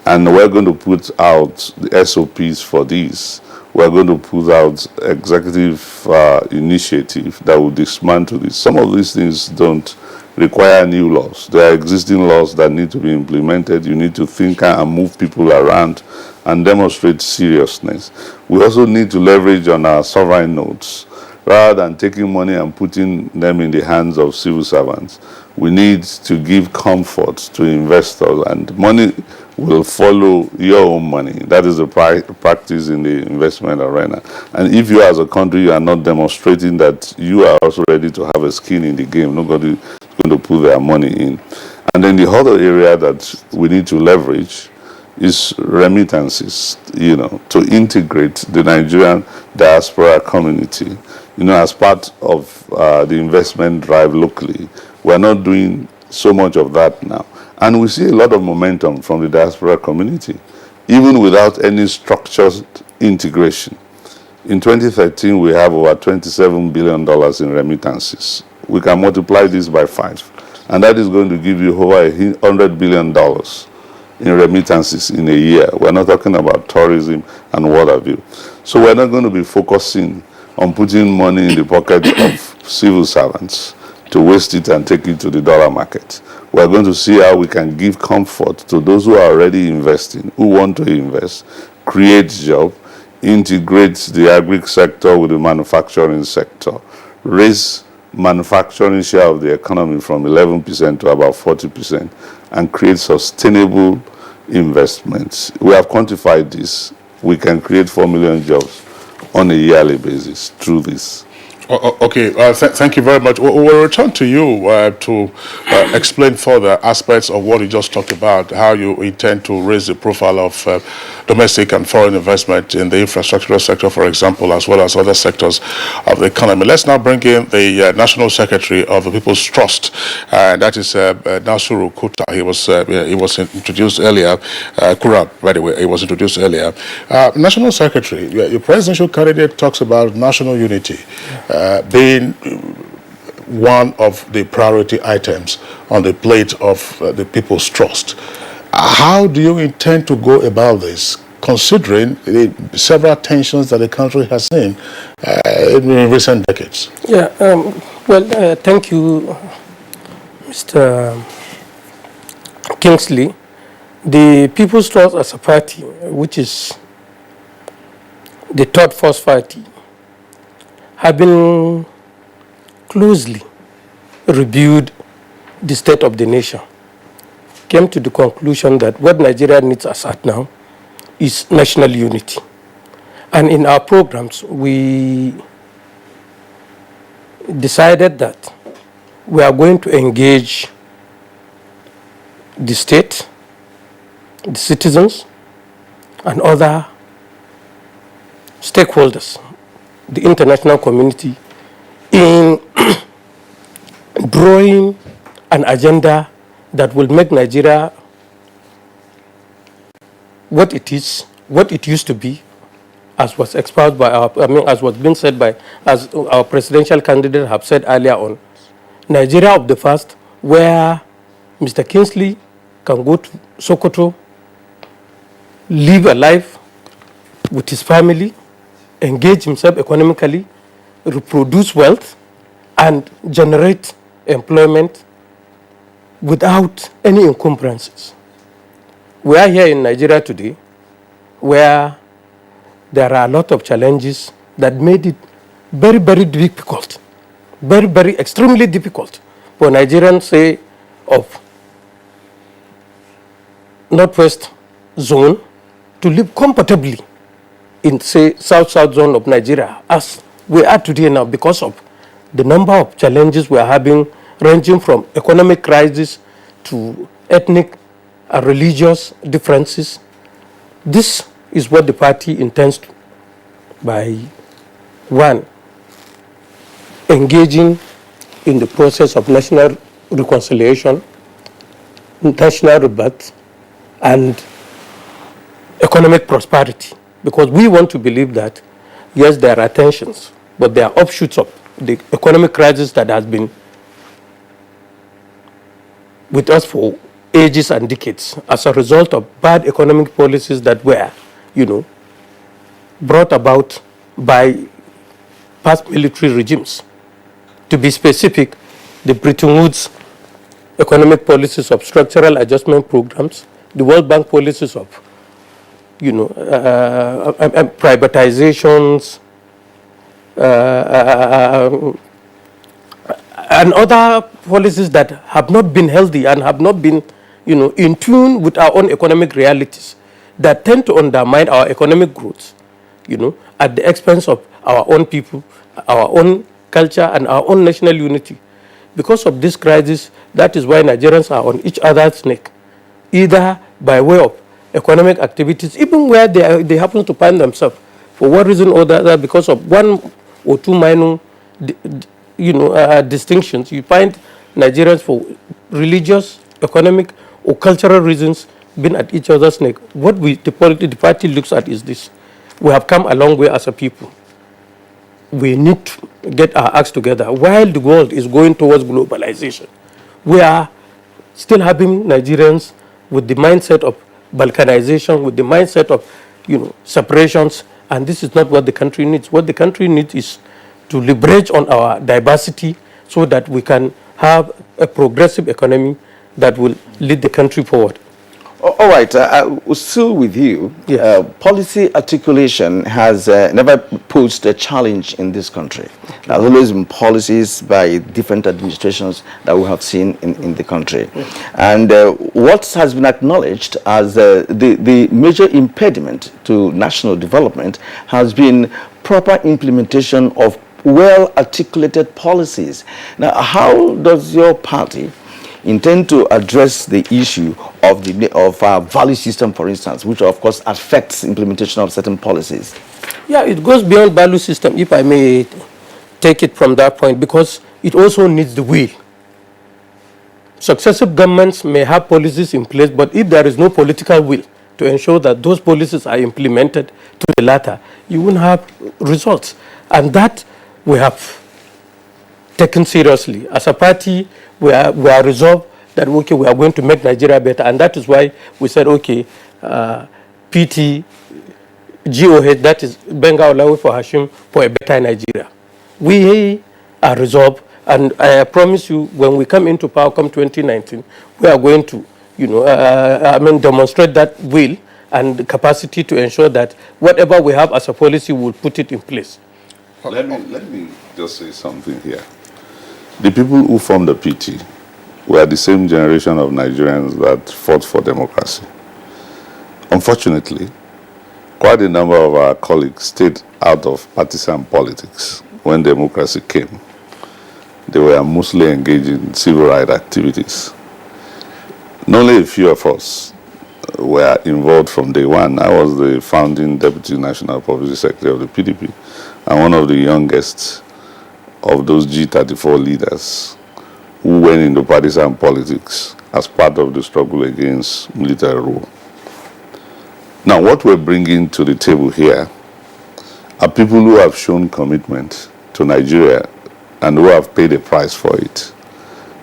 And we're going to put out the SOPs for this. We're going to put out executive initiative that will dismantle this. Some of these things don't require new laws. There are existing laws that need to be implemented. You need to think and move people around and demonstrate seriousness. We also need to leverage on our sovereign notes. Rather than taking money and putting them in the hands of civil servants, we need to give comfort to investors, and money will follow your own money. That is the practice in the investment arena. And if you as a country are not demonstrating that you are also ready to have a skin in the game, nobody is going to put their money in. And then the other area that we need to leverage is remittances, to integrate the Nigerian diaspora community, as part of the investment drive locally. We're not doing so much of that now. And we see a lot of momentum from the diaspora community, even without any structured integration. In 2013, we have over $27 billion in remittances. We can multiply this by 5, and that is going to give you over $100 billion in remittances in a year. We're not talking about tourism and what have you. So we're not going to be focusing on putting money in the pocket of civil servants to waste it and take it to the dollar market. We're going to see how we can give comfort to those who are already investing, who want to invest, create jobs, integrate the agri sector with the manufacturing sector, raise manufacturing share of the economy from 11% to about 40%, and create sustainable investments. We have quantified this. We can create 4 million jobs on a yearly basis through this. Okay, thank you very much. We'll return to you to explain further aspects of what you just talked about, how you intend to raise the profile of domestic and foreign investment in the infrastructural sector, for example, as well as other sectors of the economy. Let's now bring in the National Secretary of the People's Trust, that is Nasuru Kuta. He was introduced earlier. Kurab, by the way, he was introduced earlier. National Secretary, your presidential candidate talks about national unity being one of the priority items on the plate of the People's Trust. How do you intend to go about this, considering the several tensions that the country has seen in recent decades? Yeah, thank you, Mr. Kingsley. The People's Trust as a party, which is the third force party, have been closely reviewed the state of the nation, came to the conclusion that what Nigeria needs as at now is national unity. And in our programs, we decided that we are going to engage the state, the citizens, and other stakeholders, the international community, in drawing an agenda that will make Nigeria what it is, what it used to be, as was expressed by as was being said by, as our presidential candidate have said earlier on, Nigeria of the past, where Mr. Kingsley can go to Sokoto, live a life with his family, engage himself economically, reproduce wealth, and generate employment without any encumbrances. we are here in Nigeria today where there are a lot of challenges that made it very, very difficult, very, very extremely difficult for Nigerians, say, of Northwest zone to live comfortably in, say, South-South zone of Nigeria as we are today now because of the number of challenges we are having, ranging from economic crisis to ethnic and religious differences. This is what the party intends to, by one, engaging in the process of national reconciliation, national rebirth, and economic prosperity. Because we want to believe that, yes, there are tensions, but there are offshoots of the economic crisis that has been with us for ages and decades as a result of bad economic policies that were, brought about by past military regimes. To be specific, the Bretton Woods economic policies of structural adjustment programs, the World Bank policies of, privatizations, and other policies that have not been healthy and have not been, in tune with our own economic realities, that tend to undermine our economic growth, at the expense of our own people, our own culture, and our own national unity. Because of this crisis, that is why Nigerians are on each other's neck, either by way of economic activities, even where they happen to find themselves, for one reason or the other, because of one or two minor, distinctions. You find Nigerians for religious, economic, or cultural reasons being at each other's neck. What the party looks at is this: we have come a long way as a people. We need to get our acts together. While the world is going towards globalization, we are still having Nigerians with the mindset of balkanization, with the mindset of, separations, and this is not what the country needs. What the country needs is to leverage on our diversity so that we can have a progressive economy that will lead the country forward. All right, still with you. Yes. Policy articulation has never posed a challenge in this country. There have always been policies by different administrations that we have seen in the country. And what has been acknowledged as the major impediment to national development has been proper implementation of well-articulated policies. Now, how does your party intend to address the issue of our value system, for instance, which of course affects implementation of certain policies? Yeah, it goes beyond value system, if I may take it from that point, because it also needs the will. Successive governments may have policies in place, but if there is no political will to ensure that those policies are implemented to the latter, you won't have results. And that we have taken seriously. As a party, we are resolved that, okay, we are going to make Nigeria better. And that is why we said, okay, PT, GOH, that is Benga Olawe for Hashim, for a better Nigeria. We are resolved, and I promise you, when we come into power, come 2019, we are going to, demonstrate that will and the capacity to ensure that whatever we have as a policy, we'll put it in place. Let me just say something here. The people who formed the PT were the same generation of Nigerians that fought for democracy. Unfortunately, quite a number of our colleagues stayed out of partisan politics when democracy came. They were mostly engaged in civil rights activities. Only a few of us were involved from day one. I was the founding Deputy National Publicity Secretary of the PDP and one of the youngest of those G34 leaders who went into partisan politics as part of the struggle against military rule. Now, what we're bringing to the table here are people who have shown commitment to Nigeria and who have paid a price for it.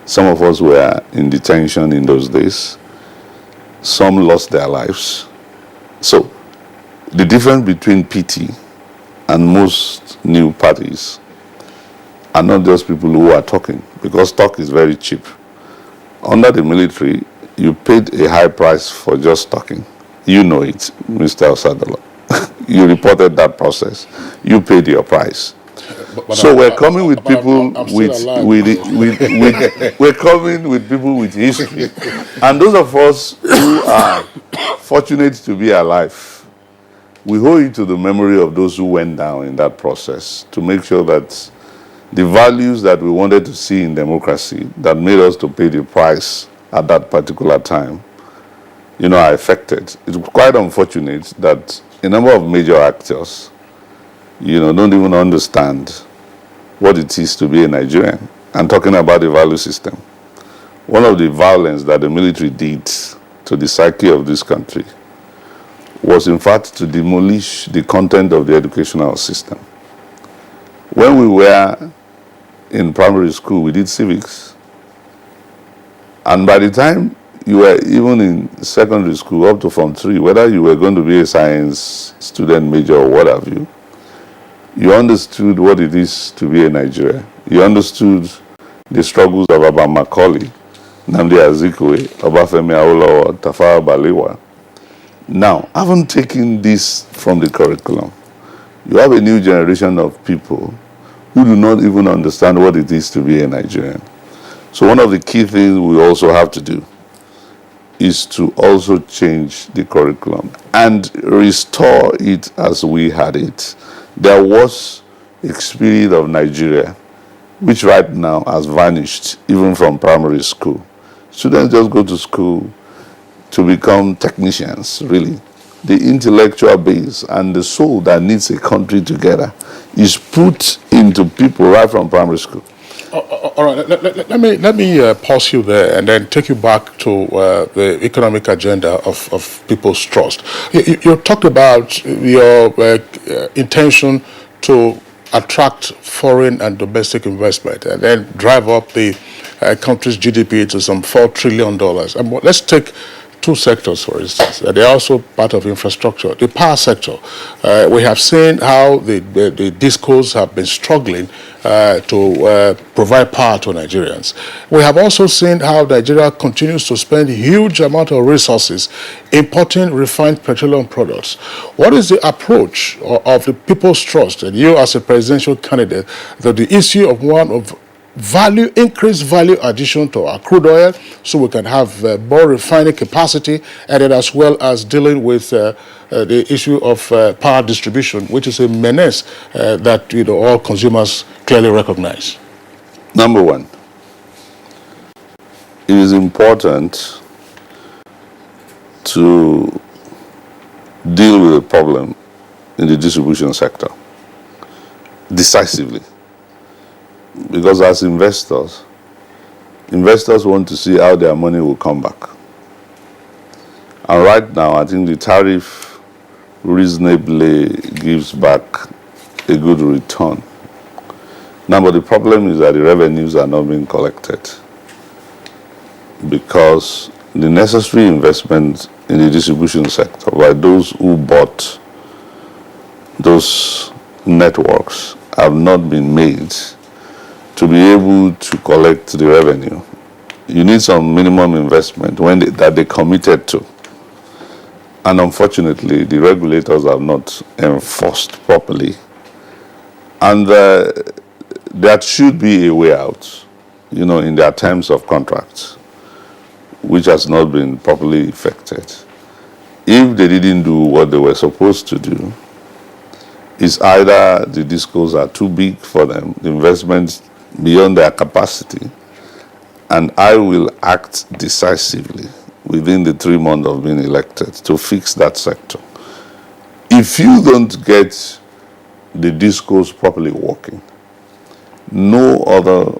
Some of us were in detention in those days. Some lost their lives. So, the difference between PT and most new parties are not just people who are talking, because talk is very cheap. Under the military, you paid a high price for just talking. You know it, Mr. Osadolo. You reported that process. You paid your price. So we're coming with people we're coming with people with history, and those of us who are fortunate to be alive, we hold you to the memory of those who went down in that process to make sure that the values that we wanted to see in democracy that made us to pay the price at that particular time, are affected. It's quite unfortunate that a number of major actors, don't even understand what it is to be a Nigerian. I'm talking about the value system. One of the violence that the military did to the psyche of this country was in fact to demolish the content of the educational system. When we were in primary school, we did civics. And by the time you were even in secondary school, up to Form 3, whether you were going to be a science student major or what have you, you understood what it is to be a Nigerian. You understood the struggles of Abba Macaulay, Nnamdi Azikiwe, Obafemi Awolowo, Tafawa Balewa. Now, having taken this from the curriculum, you have a new generation of people who do not even understand what it is to be a Nigerian. So one of the key things we also have to do is to also change the curriculum and restore it as we had it. There was a spirit of Nigeria, which right now has vanished, even from primary school. Students just go to school to become technicians, really. The intellectual base and the soul that needs a country together is put into people right from primary school. All right, let me pause you there and then take you back to the economic agenda of people's trust. You talked about your intention to attract foreign and domestic investment and then drive up the country's GDP to some $4 trillion. And let's take two sectors, for instance. They're also part of infrastructure. The power sector, we have seen how the discos have been struggling to provide power to Nigerians. We have also seen how Nigeria continues to spend a huge amount of resources importing refined petroleum products. What is the approach of the People's Trust, and you as a presidential candidate, that the issue of increased value addition to our crude oil so we can have more refining capacity, and then as well as dealing with the issue of power distribution, which is a menace that all consumers clearly recognize? Number one, it is important to deal with the problem in the distribution sector decisively. Because as investors want to see how their money will come back. And right now, I think the tariff reasonably gives back a good return. Now, but the problem is that the revenues are not being collected because the necessary investment in the distribution sector by those who bought those networks have not been made to be able to collect the revenue. You need some minimum investment that they committed to. And unfortunately, the regulators have not enforced properly. And there should be a way out, in their terms of contracts, which has not been properly effected. If they didn't do what they were supposed to do, it's either the discos are too big for them, the investments beyond their capacity, and I will act decisively within the 3 months of being elected to fix that sector. If you don't get the discos properly working, no other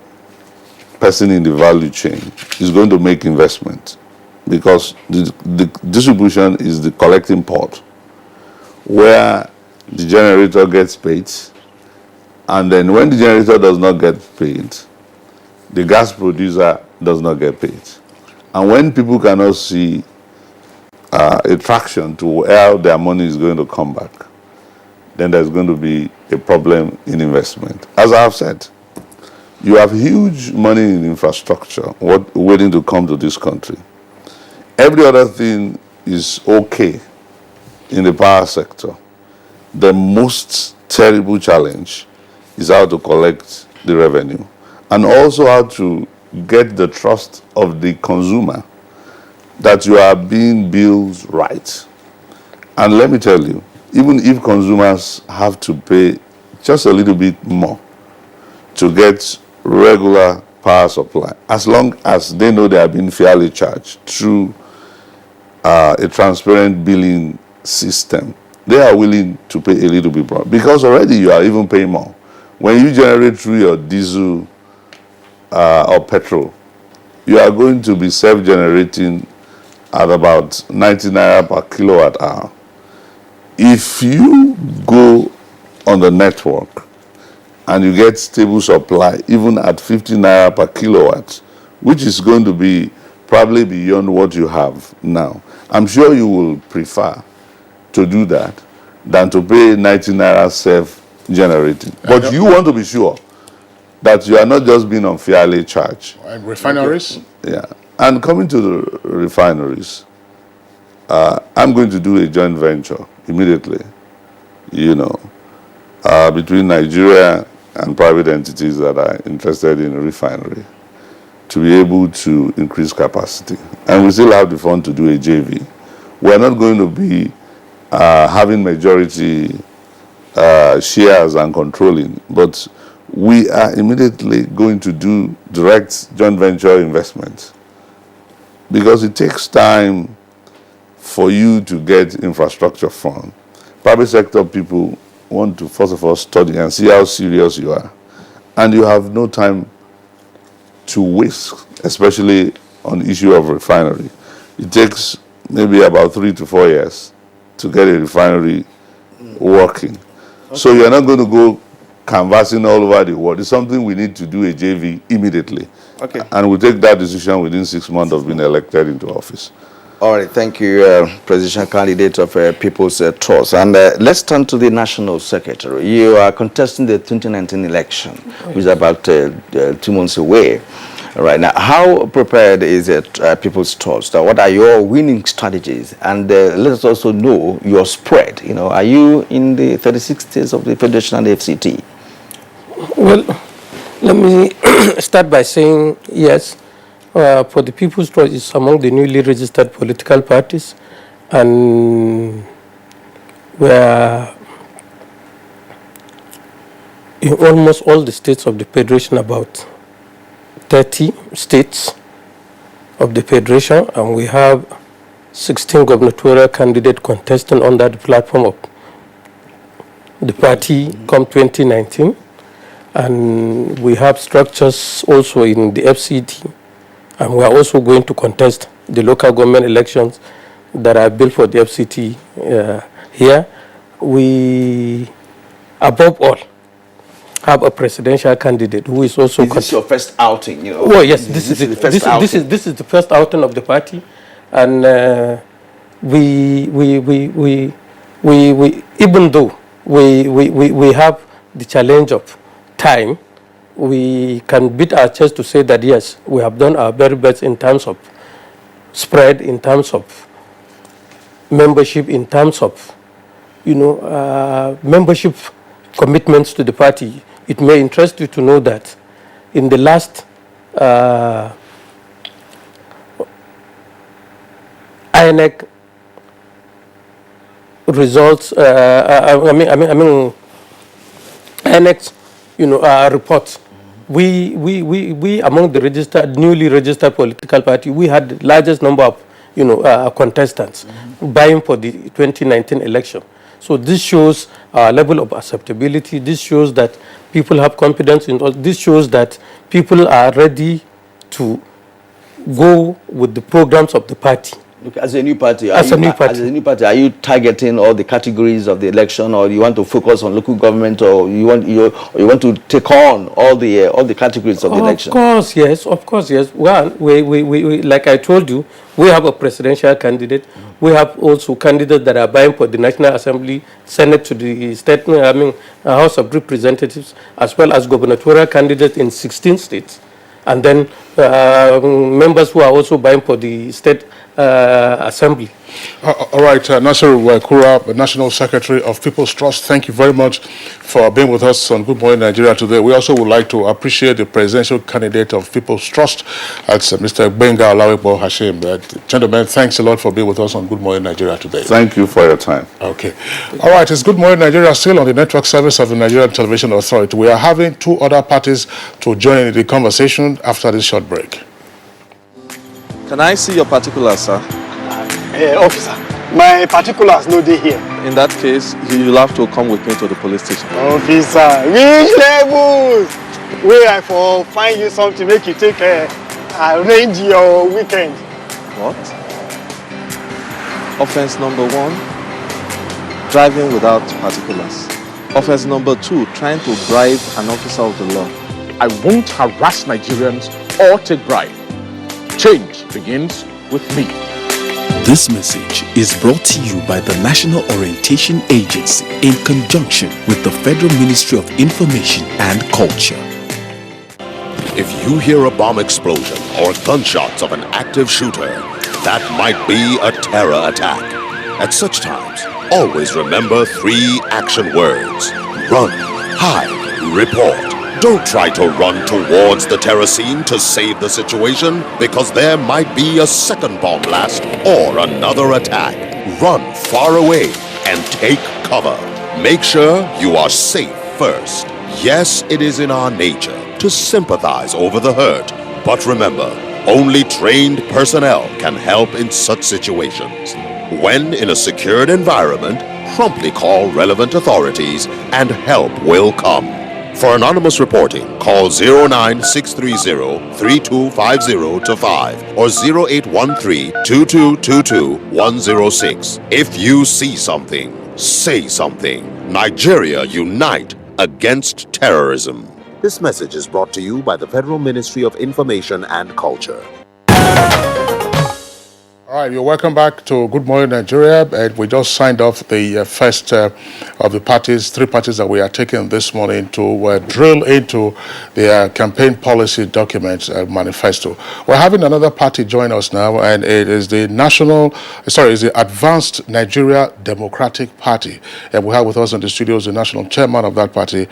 person in the value chain is going to make investment because the distribution is the collecting port where the generator gets paid, and then when the generator does not get paid, the gas producer does not get paid. And when people cannot see a traction to how their money is going to come back, then there's going to be a problem in investment. As I have said, you have huge money in infrastructure waiting to come to this country. Every other thing is okay in the power sector. The most terrible challenge is how to collect the revenue and also how to get the trust of the consumer that you are being billed right. And let me tell you, even if consumers have to pay just a little bit more to get regular power supply, as long as they know they are being fairly charged through a transparent billing system, they are willing to pay a little bit more because already you are even paying more. When you generate through your diesel or petrol, you are going to be self-generating at about 90 naira per kilowatt hour. If you go on the network and you get stable supply even at 50 naira per kilowatt, which is going to be probably beyond what you have now, I'm sure you will prefer to do that than to pay 90 naira self-generating. But you want to be sure that you are not just being unfairly charged. And refineries? Yeah. And coming to the refineries, I'm going to do a joint venture immediately, between Nigeria and private entities that are interested in a refinery to be able to increase capacity. And we still have the fund to do a JV. We're not going to be having majority shares and controlling, but we are immediately going to do direct joint venture investments because it takes time for you to get infrastructure fund. Private sector people want to first of all study and see how serious you are, and you have no time to waste, especially on the issue of refinery. It takes maybe about 3 to 4 years to get a refinery working. Okay. So you're not going to go canvassing all over the world. It's something we need to do a JV immediately. Okay. And we'll take that decision within 6 months of being elected into office. All right, thank you, presidential candidate of People's Trust. And let's turn to the National Secretary. You are contesting the 2019 election, which is about 2 months away. Right now, how prepared is People's Trust? What are your winning strategies? And let us also know your spread. Are you in the 36 states of the Federation and the FCT? Well, let me start by saying yes. For the People's Trust is among the newly registered political parties, and we are in almost all the states of the Federation, about 30 states of the Federation, and we have 16 gubernatorial candidates contesting under the platform of the party come 2019, and we have structures also in the FCT. And we are also going to contest the local government elections that are built for the FCT here. We, above all, have a presidential candidate who is also... Is this your first outing? Well, yes, this is the first outing of the party. And even though we have the challenge of time, we can beat our chest to say that, yes, we have done our very best in terms of spread, in terms of membership, in terms of, membership commitments to the party. It may interest you to know that in the last INEC results, INEC, reports, we among the newly registered political party, we had the largest number of contestants vying for the 2019 election. So this shows our level of acceptability. This shows that people have confidence in us. This shows that people are ready to go with the programs of the party. Look, as a new party, are you targeting all the categories of the election, or you want to focus on local government, or you want to take on all the categories of the election? Of course, yes. Well, we like I told you, we have a presidential candidate. We have also candidates that are vying for the National Assembly, Senate to the state, House of Representatives, as well as gubernatorial candidates in 16 states. And then members who are also buying for the state assembly. All right, Nasiru Kura, National Secretary of People's Trust, thank you very much for being with us on Good Morning Nigeria today. We also would like to appreciate the presidential candidate of People's Trust, that's Mr. Benga Olawipo Hashim. Gentlemen, thanks a lot for being with us on Good Morning Nigeria today. Thank you for your time. Okay. All right, it's Good Morning Nigeria, still on the network service of the Nigerian Television Authority. We are having two other parties to join in the conversation after this short break. Can I see your particulars, sir? Officer, my particulars no dey here. In that case, you'll have to come with me to the police station. Officer, which levels? Where I for find you something make you take arrange your weekend. What? Offense number 1, driving without particulars. Offense number 2, trying to bribe an officer of the law. I won't harass Nigerians or take bribe. Change begins with me. This message is brought to you by the National Orientation Agency in conjunction with the Federal Ministry of Information and Culture. If you hear a bomb explosion or gunshots of an active shooter, that might be a terror attack. At such times, always remember 3 action words: run, hide, report. Don't try to run towards the terror scene to save the situation, because there might be a second bomb blast or another attack. Run far away and take cover. Make sure you are safe first. Yes, it is in our nature to sympathize over the hurt, but remember, only trained personnel can help in such situations. When in a secured environment, promptly call relevant authorities and help will come. For anonymous reporting, call 09630-3250-5 or 0813-2222-106. If you see something, say something. Nigeria, unite against terrorism. This message is brought to you by the Federal Ministry of Information and Culture. All right, you're welcome back to Good Morning Nigeria. And we just signed off the first of the parties, 3 parties that we are taking this morning to drill into their campaign policy document manifesto. We're having another party join us now, and it is the Advanced Nigeria Democratic Party. And we have with us in the studios the national chairman of that party,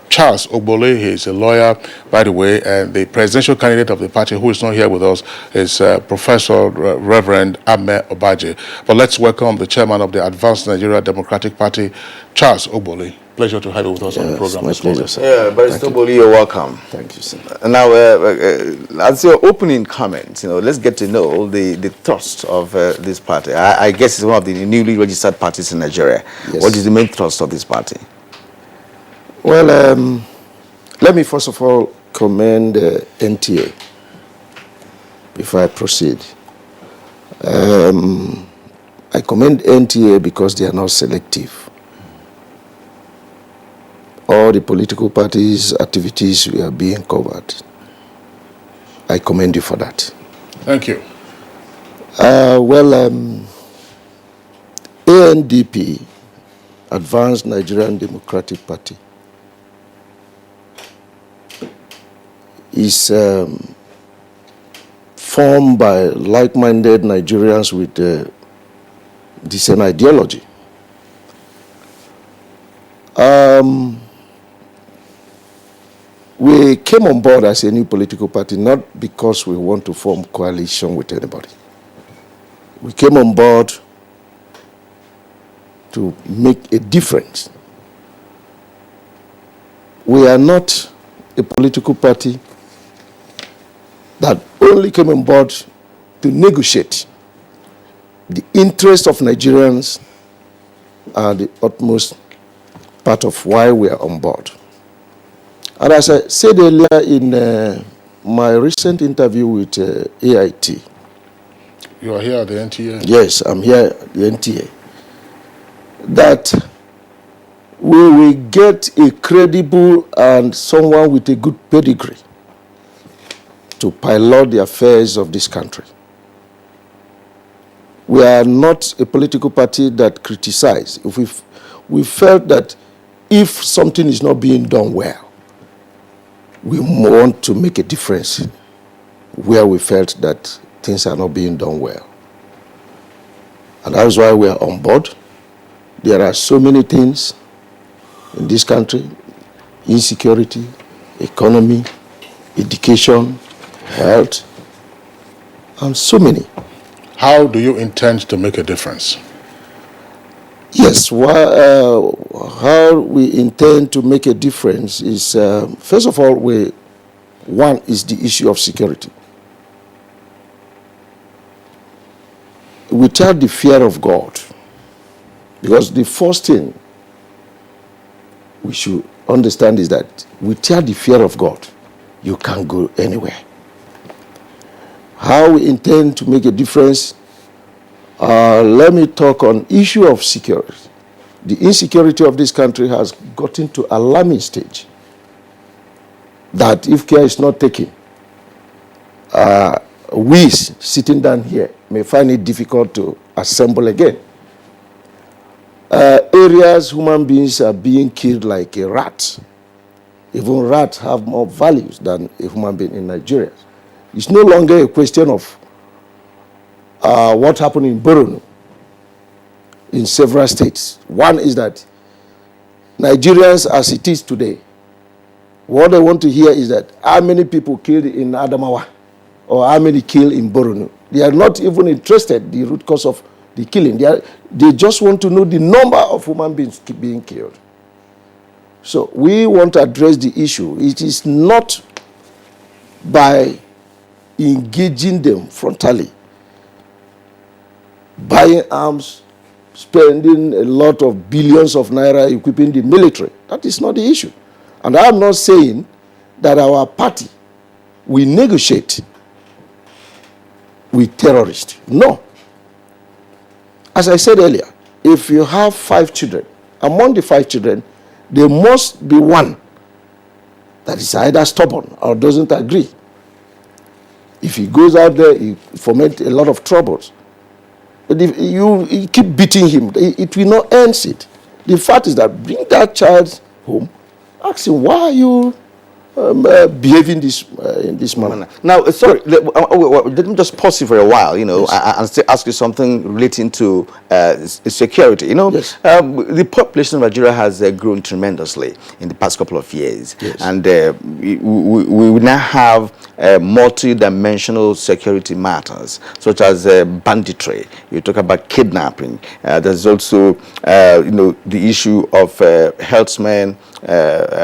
Charles Ogbole. He is a lawyer, by the way, and the presidential candidate of the party, who is not here with us, is Professor Reverend Ame Obaje. But let's welcome the chairman of the Advanced Nigeria Democratic Party, Charles Ogbole. Pleasure to have you with us on the program. My pleasure, sir. Yeah, Barrister Ogbole, you're welcome. Thank you, sir. Now, as your opening comments, let's get to know the thrust of this party. I guess it's one of the newly registered parties in Nigeria. Yes. What is the main thrust of this party? Well, let me first of all commend NTA before I proceed. I commend NTA because they are not selective. All the political parties' activities are being covered. I commend you for that. Thank you. ANDP, Advanced Nigerian Democratic Party, is formed by like-minded Nigerians with the same ideology. We came on board as a new political party not because we want to form coalition with anybody. We came on board to make a difference. We are not a political party that only came on board to negotiate. The interests of Nigerians are the utmost part of why we are on board. And as I said earlier in my recent interview with AIT. You are here at the NTA? Yes, I'm here at the NTA. That we will get a credible and someone with a good pedigree to pilot the affairs of this country. We are not a political party that criticizes. If we felt that if something is not being done well, we want to make a difference where we felt that things are not being done well. And that is why we are on board. There are so many things in this country: insecurity, economy, education, health, and so many. How do you intend to make a difference? Yes, how we intend to make a difference is, first of all, one is the issue of security. Without the fear of God, because the first thing we should understand is that without the fear of God, you can't go anywhere. How we intend to make a difference, let me talk on issue of security. The insecurity of this country has gotten to alarming stage that if care is not taken, we sitting down here may find it difficult to assemble again. Areas human beings are being killed like a rat. Even rats have more values than a human being in Nigeria. It's no longer a question of what happened in Borno in several states. One is that Nigerians, as it is today, what they want to hear is that how many people killed in Adamawa or how many killed in Borno. They are not even interested in the root cause of the killing. They just want to know the number of human beings being killed. So we want to address the issue. It is not by engaging them frontally, buying arms, spending a lot of billions of naira equipping the military. That is not the issue. And I am not saying that our party will negotiate with terrorists. No. As I said earlier, if you have 5 children, among the 5 children, there must be one that is either stubborn or doesn't agree. If he goes out there, he foments a lot of troubles. But if you keep beating him, it will not end it. The fact is that bring that child home, ask him, why are you behaving in this manner? Now, sorry, let me just pause you for a while, and still ask you something relating to security. Yes. The population of Nigeria has grown tremendously in the past couple of years. Yes. And we now have multi-dimensional security matters, such as banditry. You talk about kidnapping. There's also, the issue of herdsmen,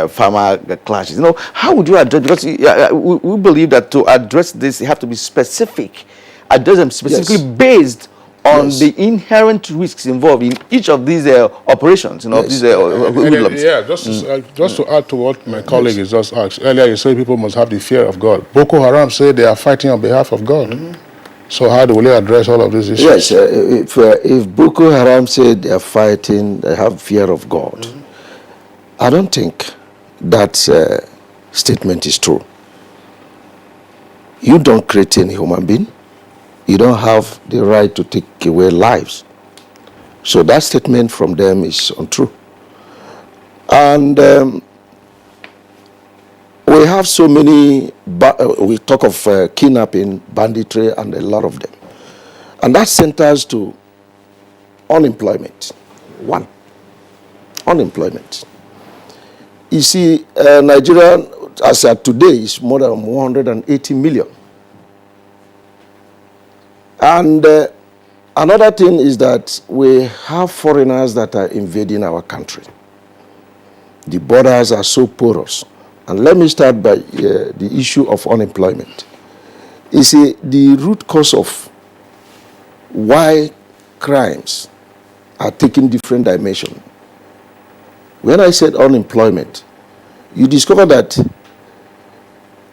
farmer clashes. How would you address, because we believe that to address this, you have to be specific, address them specifically based on the inherent risks involved in each of these operations, these hoodlums. Just to add to what my colleague has just asked. Earlier you said people must have the fear of God. Boko Haram say they are fighting on behalf of God. So how do we address all of these issues? Yes, if Boko Haram say they are fighting, they have fear of God, I don't think that statement is true. You don't create any human being. You don't have the right to take away lives. So that statement from them is untrue. And we have so many, we talk of kidnapping, banditry, and a lot of them. And that centers to unemployment. One, unemployment. You see, Nigeria, as at today, is more than 180 million. And another thing is that we have foreigners that are invading our country. The borders are so porous. And let me start by the issue of unemployment. You see, the root cause of why crimes are taking different dimensions. When I said unemployment, you discover that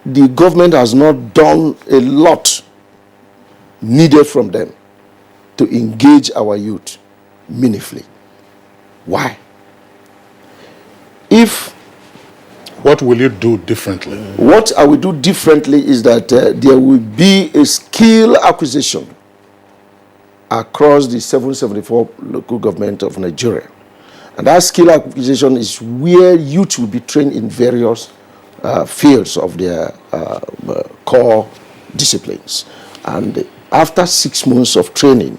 the government has not done a lot needed from them to engage our youth meaningfully. Why? What will you do differently? What I will do differently is that there will be a skill acquisition across the 774 local government of Nigeria. And that skill acquisition is where youth will be trained in various fields of their core disciplines. And after 6 months of training,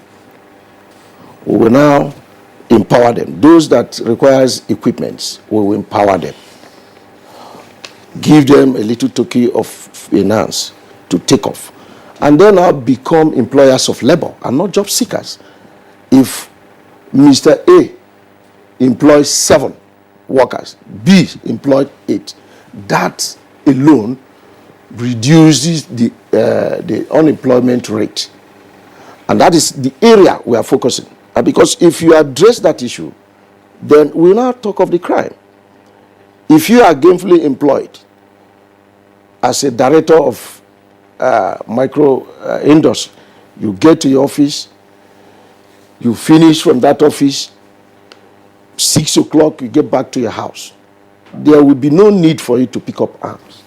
we will now empower them. Those that requires equipment, we will empower them. Give them a little token of finance to take off. And then now become employers of labor and not job seekers. If Mr. A employs 7 workers, B employed 8, that alone reduces the unemployment rate. And that is the area we are focusing. And because if you address that issue, then we'll now talk of the crime. If you are gainfully employed as a director of micro industry, you get to your office, you finish from that office, 6 o'clock, you get back to your house. There will be no need for you to pick up arms.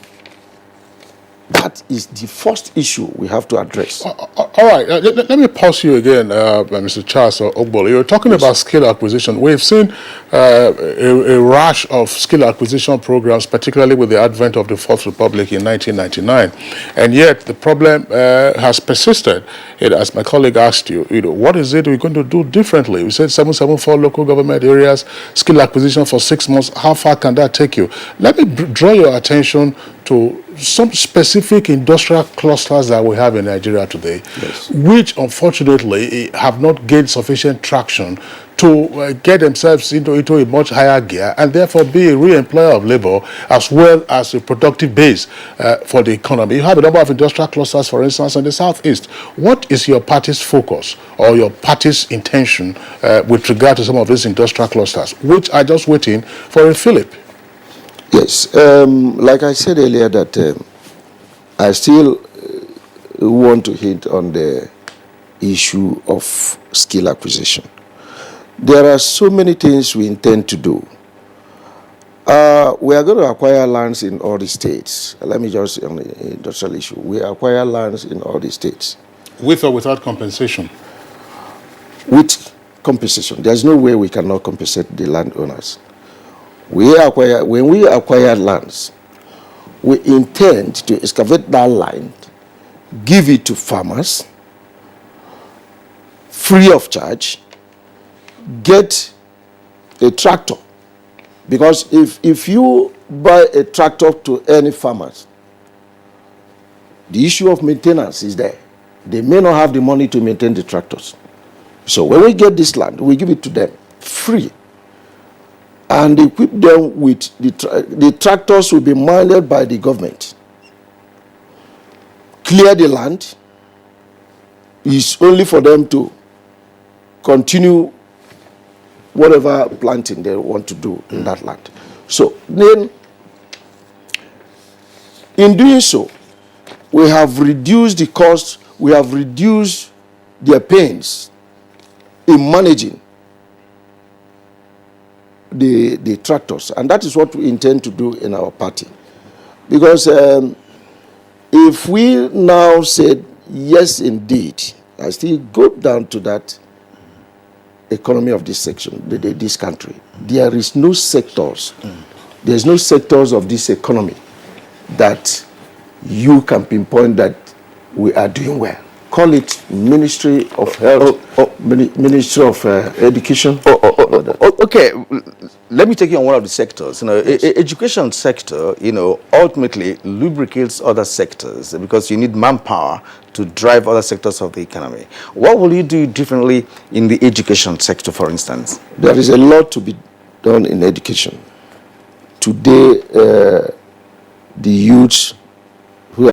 That is the first issue we have to address. All right, let me pause you again, Mr. Charles Ogbole. You're talking about skill acquisition. We've seen a rush of skill acquisition programs, particularly with the advent of the Fourth Republic in 1999. And yet the problem has persisted. As my colleague asked you, what is it we're going to do differently? We said 774 local government areas, skill acquisition for 6 months. How far can that take you? Let me draw your attention to some specific industrial clusters that we have in Nigeria today, yes, which unfortunately have not gained sufficient traction to get themselves into a much higher gear and therefore be a re-employer of labor as well as a productive base for the economy. You have a number of industrial clusters, for instance, in the southeast. What is your party's focus or your party's intention with regard to some of these industrial clusters, which are just waiting for a fillip? Yes, like I said earlier, that I still want to hit on the issue of skill acquisition. There are so many things we intend to do. We are going to acquire lands in all the states. Let me just on the industrial issue. We acquire lands in all the states. With or without compensation? With compensation. There's no way we cannot compensate the landowners. When we acquire lands, we intend to excavate that land, give it to farmers, free of charge, get a tractor. Because if you buy a tractor to any farmers, the issue of maintenance is there. They may not have the money to maintain the tractors. So when we get this land, we give it to them free. And equip them with the tractors will be managed by the government. Clear the land. It's only for them to continue whatever planting they want to do in that land. So then, in doing so, we have reduced the cost, we have reduced their pains in managing the tractors, and that is what we intend to do in our party. Because if we now said yes indeed, I still go down to that economy of this section, this country. There is no sectors, there's no sectors of this economy that you can pinpoint that we are doing well. Call it Ministry of Health, Ministry of Education. Okay, let me take you on one of the sectors. Education sector, ultimately lubricates other sectors because you need manpower to drive other sectors of the economy. What will you do differently in the education sector, for instance? There is a lot to be done in education. Today, the youth who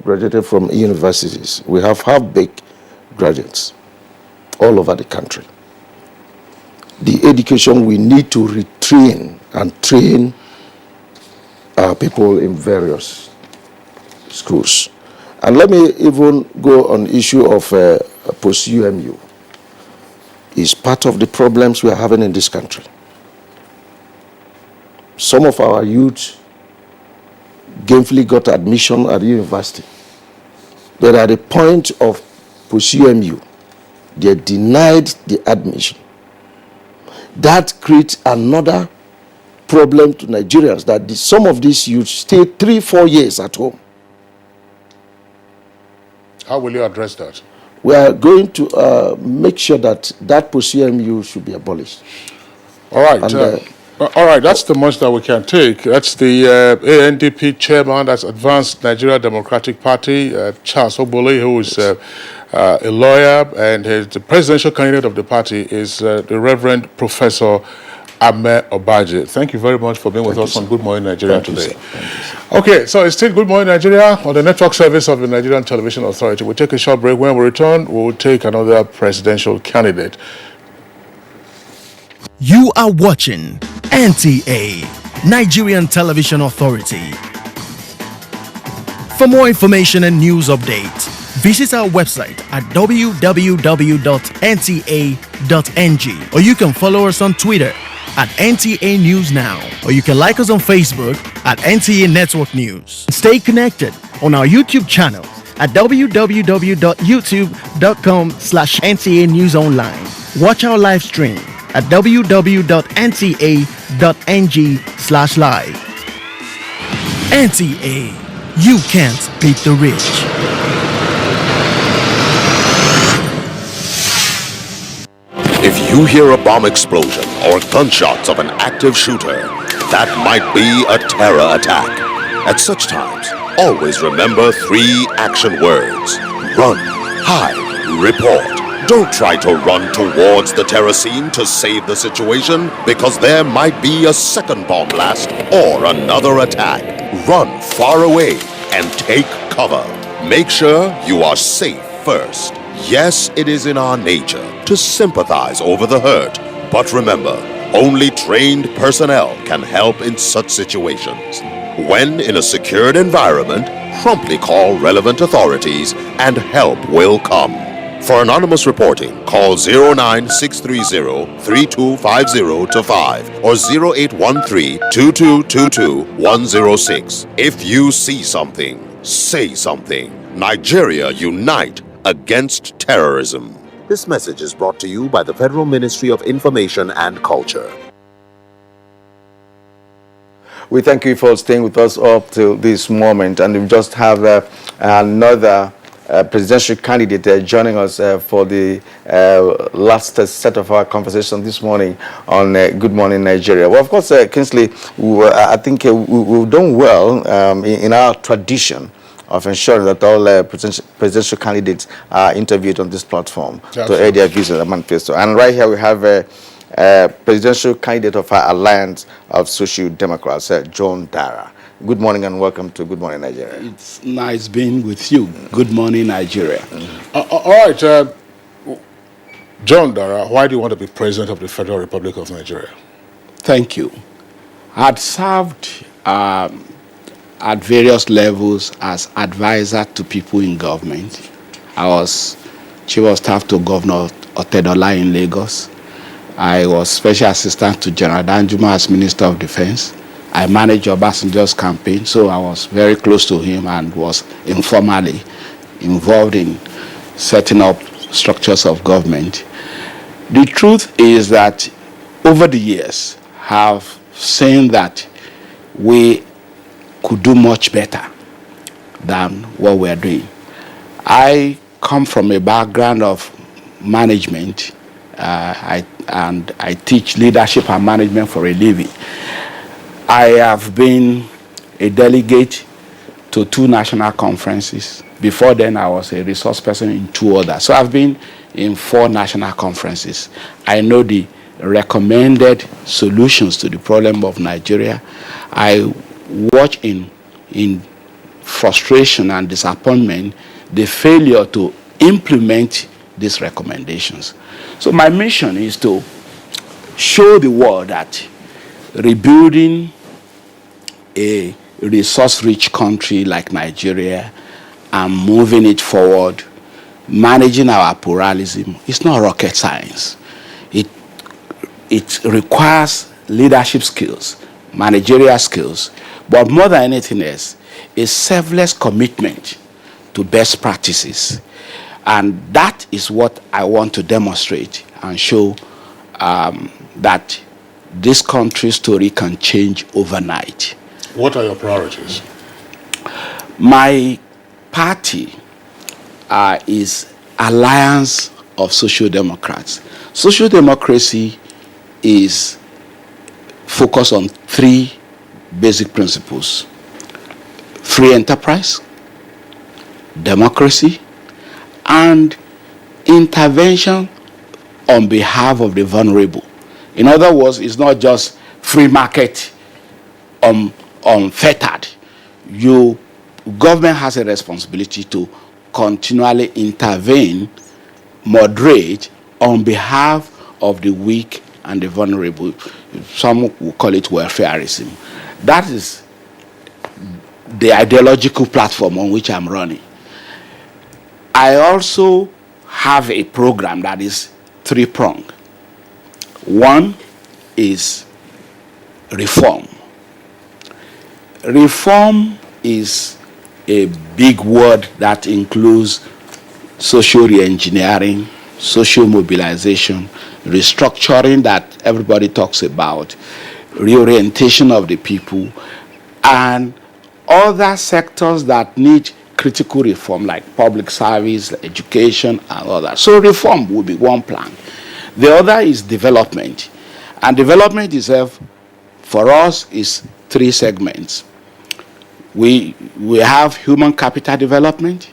graduated from universities, we have half-baked graduates all over the country. The education, we need to retrain and train our people in various schools. And let me even go on issue of post-UMU. It's part of the problems we are having in this country. Some of our youth gainfully got admission at the university, but at the point of post-UMU, they denied the admission. That creates another problem to Nigerians, that some of these youths stay 3-4 years at home. How will you address that? We are going to make sure that that post-CMU should be abolished. All right. And, all right, that's the most that we can take. That's the ANDP chairman, that's Advanced Nigeria Democratic Party, Charles Obole, who is a lawyer, and the presidential candidate of the party is the Reverend Professor Ahmed Obaje. Thank you very much for being with us on Good Morning Nigeria today. Okay, so it's still Good Morning Nigeria on the network service of the Nigerian Television Authority. We'll take a short break. When we return, we'll take another presidential candidate. You are watching NTA, Nigerian Television Authority. For more information and news updates, visit our website at www.nta.ng, or you can follow us on Twitter at NTA News Now, or you can like us on Facebook at NTA Network News. Stay connected on our YouTube channel at www.youtube.com/NTA News Online. Watch our live stream at www.nta.ng/live. NTA, you can't beat the rich. If you hear a bomb explosion or gunshots of an active shooter, that might be a terror attack. At such times, always remember 3 action words: run, hide, report. Don't try to run towards the terror scene to save the situation, because there might be a second bomb blast or another attack. Run far away and take cover. Make sure you are safe first. Yes, it is in our nature to sympathize over the hurt, but remember, only trained personnel can help in such situations. When in a secured environment, promptly call relevant authorities and help will come. For anonymous reporting, call 09630-3250-5 or 0813-2222-106. If you see something, say something. Nigeria unite against terrorism. This message is brought to you by the Federal Ministry of Information and Culture. We thank you for staying with us up till this moment, and we just have another presidential candidate joining us for the last set of our conversation this morning on Good Morning Nigeria. Well, of course, Kingsley, I think we've done well in our tradition of ensuring that all presidential candidates are interviewed on this platform to air their views and manifesto. And right here we have a presidential candidate of our Alliance of Social Democrats, John Dara. Good morning and welcome to Good Morning Nigeria. It's nice being with you. Good morning, Nigeria. All right, John Dara, why do you want to be president of the Federal Republic of Nigeria? Thank you. I'd served at various levels as advisor to people in government. I was Chief of Staff to Governor Otedola in Lagos. I was Special Assistant to General Danjuma as Minister of Defense. I managed Obasanjo's campaign, so I was very close to him and was informally involved in setting up structures of government. The truth is that over the years, have seen that we could do much better than what we're doing. I come from a background of management, and I teach leadership and management for a living. I have been a delegate to 2 national conferences. Before then, I was a resource person in 2 others. So I've been in 4 national conferences. I know the recommended solutions to the problem of Nigeria. I watch in frustration and disappointment the failure to implement these recommendations. So my mission is to show the world that rebuilding a resource-rich country like Nigeria and moving it forward, managing our pluralism, is not rocket science. It requires leadership skills, managerial skills, but more than anything else, a selfless commitment to best practices. And that is what I want to demonstrate and show that this country's story can change overnight. What are your priorities? My party is Alliance of Social Democrats. Social democracy is focused on three basic principles: free enterprise, democracy, and intervention on behalf of the vulnerable. In other words, it's not just free market unfettered. Government has a responsibility to continually intervene, moderate on behalf of the weak and the vulnerable. Some will call it welfareism. That is the ideological platform on which I'm running. I also have a program that is three-pronged. One is reform. Reform is a big word that includes social re-engineering, social mobilization, restructuring that everybody talks about, reorientation of the people, and other sectors that need critical reform like public service, education, and others. So reform will be one plan. The other is development. And development itself, for us, is three segments. We have human capital development,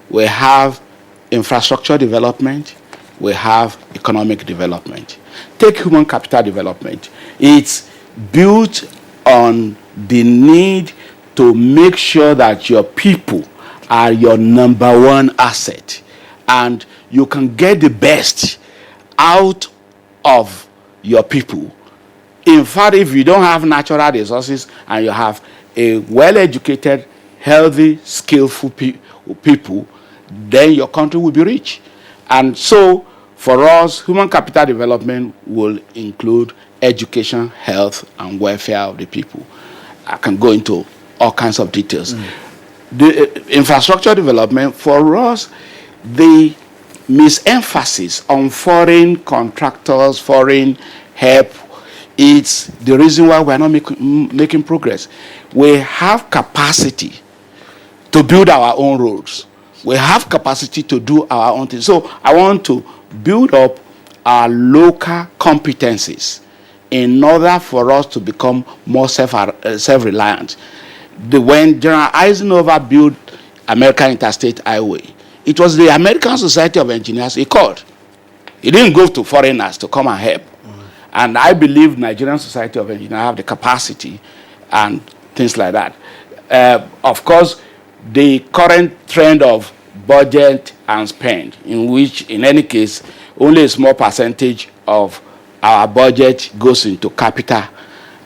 we have infrastructure development, we have economic development. Take human capital development. It's built on the need to make sure that your people are your number one asset and you can get the best out of your people. In fact, if you don't have natural resources and you have a well-educated, healthy, skillful people, then your country will be rich. And so, for us, human capital development will include education, health, and welfare of the people. I can go into all kinds of details. The infrastructure development, for us, the misemphasis on foreign contractors, foreign help, it's the reason why we're not making progress. We have capacity to build our own roads. We have capacity to do our own things. So I want to build up our local competencies in order for us to become more self-reliant. When General Eisenhower built American Interstate Highway, it was the American Society of Engineers he called. He didn't go to foreigners to come and help. And I believe Nigerian Society of Engineers have the capacity and things like that. Of course, the current trend of budget and spend, in which, in any case, only a small percentage of our budget goes into capital,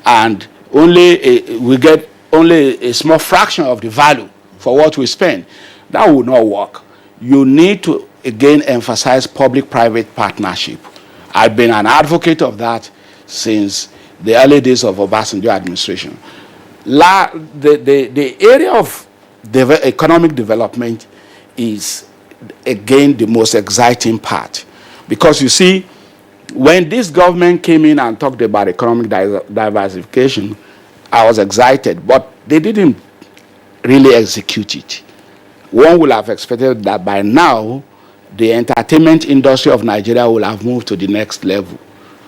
and we get only a small fraction of the value for what we spend. That will not work. You need to, again, emphasize public-private partnership. I've been an advocate of that since the early days of Obasanjo administration. The area of economic development is, again, the most exciting part. Because you see, when this government came in and talked about economic diversification, I was excited, but they didn't really execute it. One would have expected that by now, the entertainment industry of Nigeria will have moved to the next level.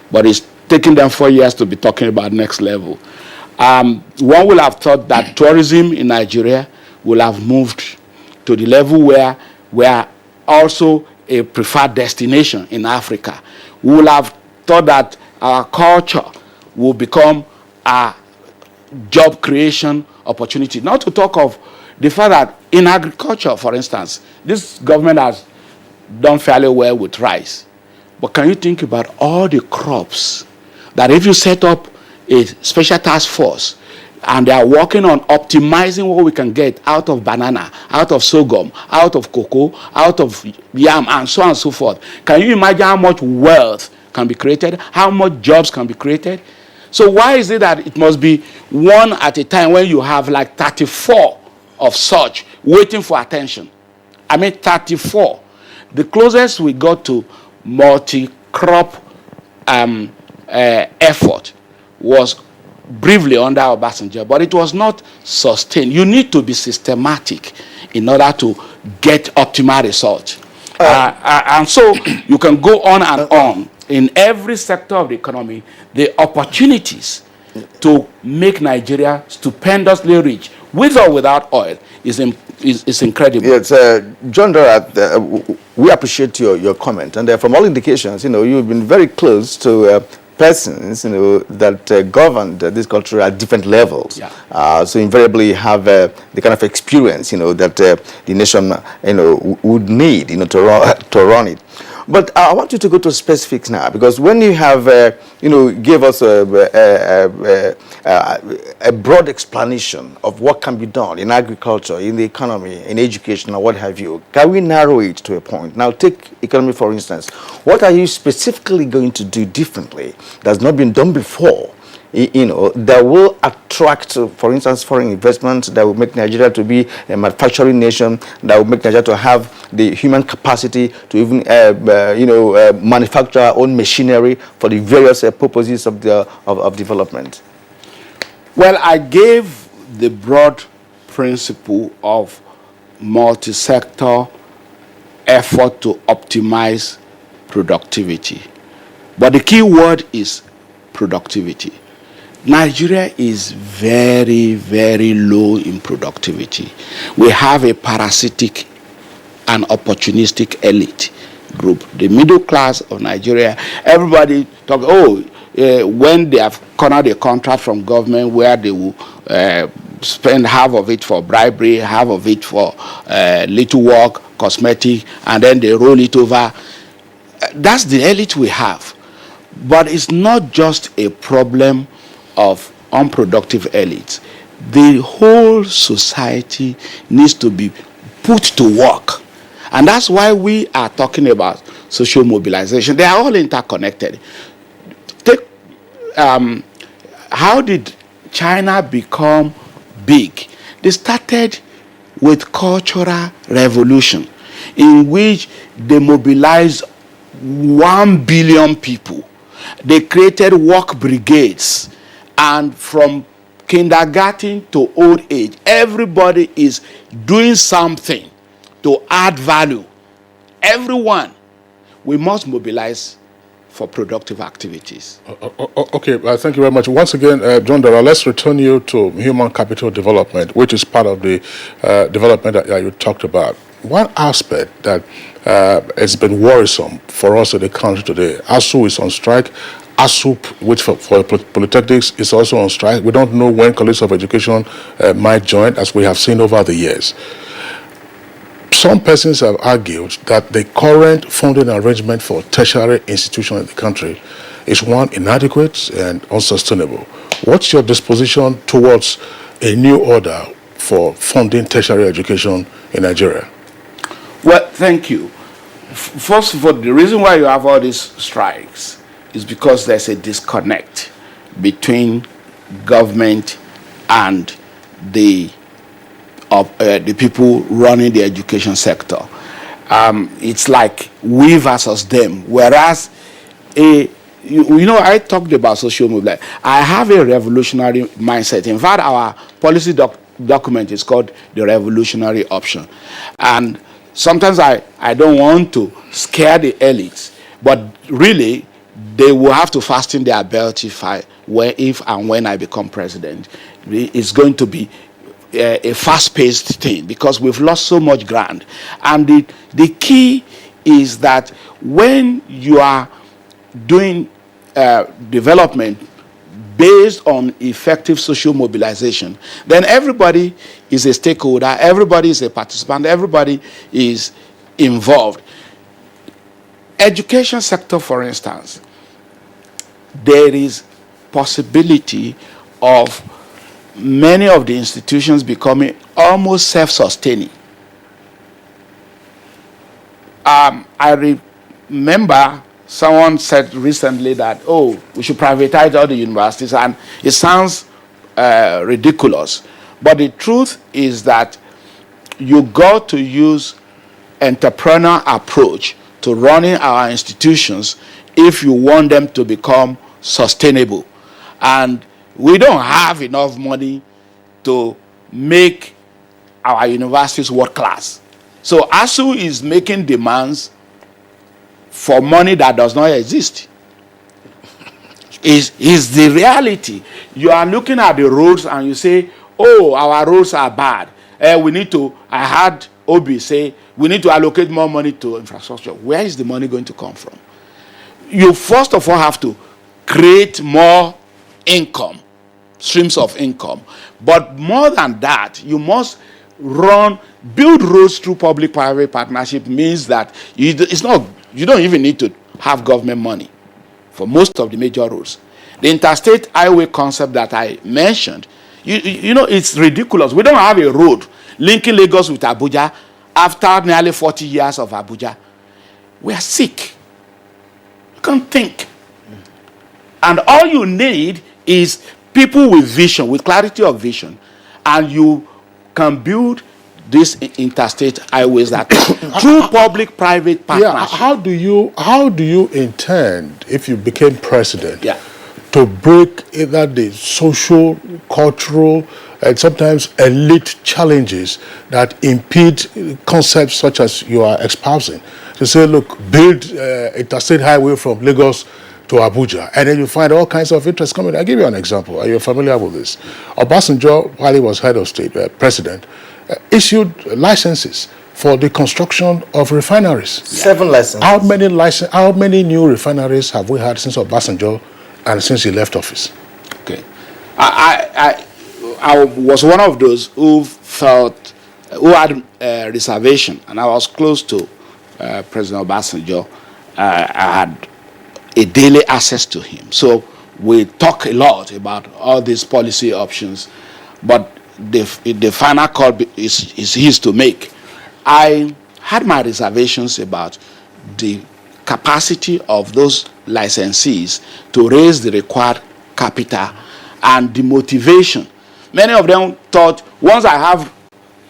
But it's taking them 4 years to be talking about next level. One will have thought that tourism in Nigeria will have moved to the level where we are also a preferred destination in Africa. We will have thought that our culture will become a job creation opportunity. Not to talk of the fact that in agriculture, for instance, this government has done fairly well with rice. But can you think about all the crops that if you set up a special task force and they are working on optimizing what we can get out of banana, out of sorghum, out of cocoa, out of yam, and so on and so forth. Can you imagine how much wealth can be created? How much jobs can be created? So why is it that it must be one at a time when you have like 34 of such waiting for attention? I mean 34. The closest we got to multi-crop effort was briefly under Obasanjo, but it was not sustained. You need to be systematic in order to get optimal results. And so you can go on and on. In every sector of the economy, the opportunities to make Nigeria stupendously rich, with or without oil, is incredible. Yes, John Dorat, we appreciate your comment. And from all indications, you've been very close to persons, that governed this culture at different levels. Yeah. So invariably have the kind of experience, that the nation, would need, to run it. But I want you to go to specifics now, because when you have, gave us a broad explanation of what can be done in agriculture, in the economy, in education, or what have you, can we narrow it to a point? Now, take economy, for instance. What are you specifically going to do differently that's not been done before, that will attract, for instance, foreign investment, that will make Nigeria to be a manufacturing nation, that will make Nigeria to have the human capacity to even, manufacture our own machinery for the various purposes of development? Well, I gave the broad principle of multi-sector effort to optimize productivity. But the key word is productivity. Nigeria is very, very low in productivity. We have a parasitic and opportunistic elite group. The middle class of Nigeria, everybody talk, when they have cornered a contract from government where they will spend half of it for bribery, half of it for little work, cosmetic, and then they roll it over. That's the elite we have. But it's not just a problem of unproductive elites. The whole society needs to be put to work. And that's why we are talking about social mobilization. They are all interconnected. Take, how did China become big? They started with cultural revolution, in which they mobilized 1 billion people. They created work brigades, and from kindergarten to old age, everybody is doing something to add value. Everyone. We must mobilize for productive activities. Okay, thank you very much. Once again, John Dara, let's return you to human capital development, which is part of the development that you talked about. One aspect that has been worrisome for us in the country today, ASU is on strike. ASU, which for polytechnics, is also on strike. We don't know when colleges of education might join, as we have seen over the years. Some persons have argued that the current funding arrangement for tertiary institutions in the country is one inadequate and unsustainable. What's your disposition towards a new order for funding tertiary education in Nigeria? Well, thank you. First of all, the reason why you have all these strikes is because there's a disconnect between government and the people running the education sector. It's like we versus them. Whereas, I talked about social mobilization. I have a revolutionary mindset. In fact, our policy document is called the revolutionary option. And sometimes I don't want to scare the elites, but really, they will have to fasten their belt if and when I become president. It's going to be a fast-paced thing because we've lost so much ground. And the key is that when you are doing development based on effective social mobilization, then everybody is a stakeholder, everybody is a participant, everybody is involved. Education sector, for instance, there is possibility of many of the institutions becoming almost self-sustaining. I remember someone said recently that, we should privatize all the universities, and it sounds ridiculous. But the truth is that you got to use entrepreneurial approach to running our institutions if you want them to become sustainable. And we don't have enough money to make our universities world class. So ASU is making demands for money that does not exist. Is the reality. You are looking at the roads and you say, oh, our roads are bad. I heard Obi say, we need to allocate more money to infrastructure. Where is the money going to come from? You first of all have to create more income, streams of income. But more than that, you must build roads through public-private partnership. Means that you don't even need to have government money for most of the major roads. The interstate highway concept that I mentioned, you know, it's ridiculous. We don't have a road linking Lagos with Abuja after nearly 40 years of Abuja. We are sick. You can't think. And all you need is people with vision, with clarity of vision, and you can build these interstate highways that through public-private partnership. Yeah, how do you intend, if you became president, yeah, to break either the social, cultural, and sometimes elite challenges that impede concepts such as you are espousing? To say, look, build interstate highway from Lagos to Abuja, and then you find all kinds of interest coming. I'll give you an example. Are you familiar with this? Obasanjo, while he was head of state, president, issued licenses for the construction of refineries. 7 licenses. How many new refineries have we had since Obasanjo and since he left office? Okay, I was one of those who had reservation, and I was close to President Obasanjo. I had a daily access to him, so we talk a lot about all these policy options, but the final call is his to make. I had my reservations about the capacity of those licensees to raise the required capital and the motivation. Many of them thought, once I have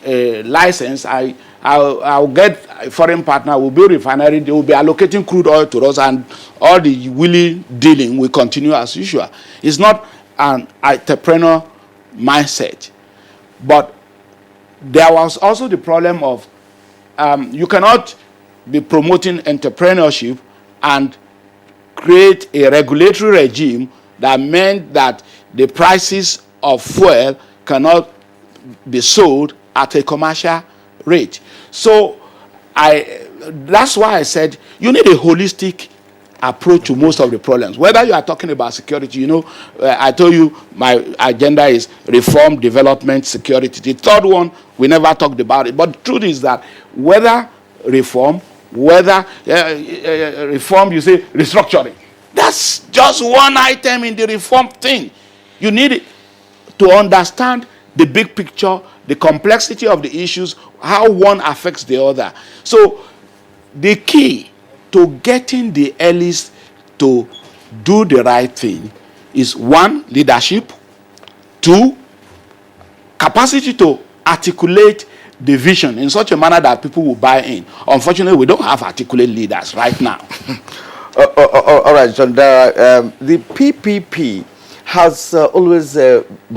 a license, I'll get a foreign partner, will build a refinery, they will be allocating crude oil to us, and all the willy dealing will continue as usual. It's not an entrepreneur mindset. But there was also the problem of you cannot be promoting entrepreneurship and create a regulatory regime that meant that the prices of fuel cannot be sold at a commercial rate. So that's why I said you need a holistic approach to most of the problems. Whether you are talking about security, you know, I told you my agenda is reform, development, security. The third one, we never talked about it. But the truth is that whether reform, reform, you say restructuring. That's just one item in the reform thing. You need to understand the big picture, the complexity of the issues, how one affects the other. So the key to getting the elites to do the right thing is 1, leadership, 2, capacity to articulate the vision in such a manner that people will buy in. Unfortunately, we don't have articulate leaders right now. All right, John, the PPP has always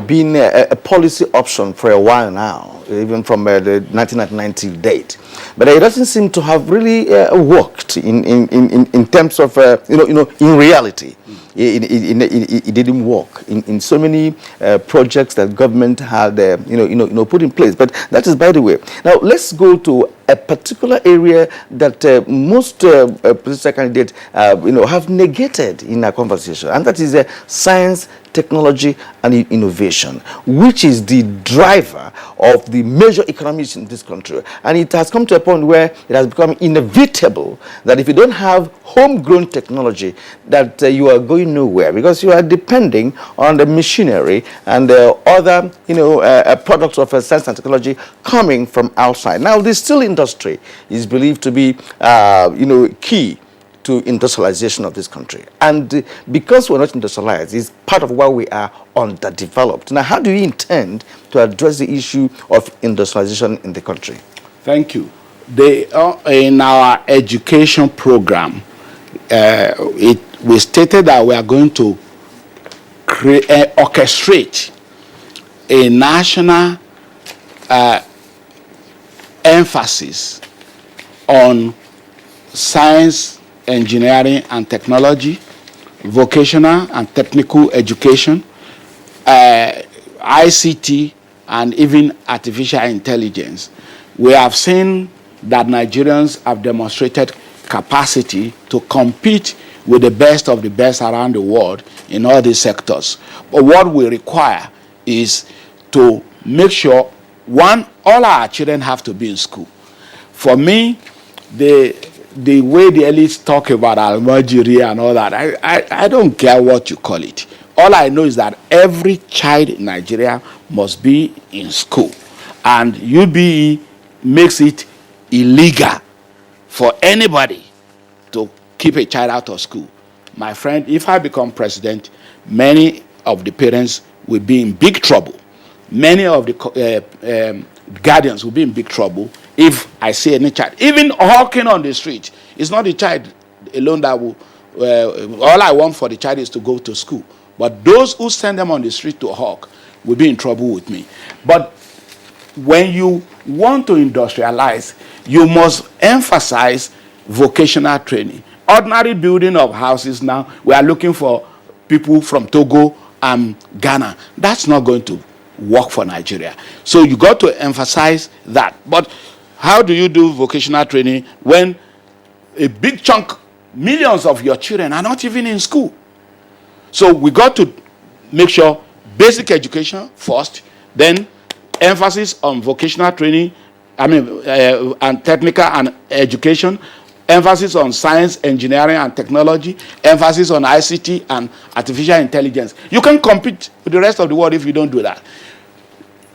been a policy option for a while now, even from the 1990 date. But it doesn't seem to have really worked in terms of, in reality. It didn't work in so many projects that government had, put in place. But that is by the way. Now let's go to a particular area that most presidential candidates, have negated in our conversation, and that is science, technology, and innovation, which is the driver of the major economies in this country. And it has come to a point where it has become inevitable that if you don't have homegrown technology, that you are going nowhere, because you are depending on the machinery and other, products of science and technology coming from outside. Now, the steel industry is believed to be, key to industrialization of this country. And because we're not industrialized, it's part of why we are underdeveloped. Now, how do you intend to address the issue of industrialization in the country? Thank you. In our education program, we stated that we are going to orchestrate a national emphasis on science, engineering and technology, vocational and technical education, ICT, and even artificial intelligence. We have seen that Nigerians have demonstrated capacity to compete with the best of the best around the world in all these sectors. But what we require is to make sure, one, all our children have to be in school. For me, the way the elites talk about Almajiri and all that, I don't care what you call it. All I know is that every child in Nigeria must be in school. And UBE makes it illegal for anybody to keep a child out of school. My friend, if I become president, many of the parents will be in big trouble. Many of the guardians will be in big trouble if I see any child. Even hawking on the street, it's not the child alone that will, all I want for the child is to go to school. But those who send them on the street to hawk will be in trouble with me. But when you want to industrialize, you must emphasize vocational training. Ordinary building of houses now, we are looking for people from Togo and Ghana. That's not going to work for Nigeria. So you got to emphasize that. But how do you do vocational training when a big chunk, millions of your children are not even in school? So we got to make sure basic education first, then emphasis on vocational training, and technical and education, emphasis on science, engineering and technology, emphasis on ICT and artificial intelligence. You can compete with the rest of the world if you don't do that.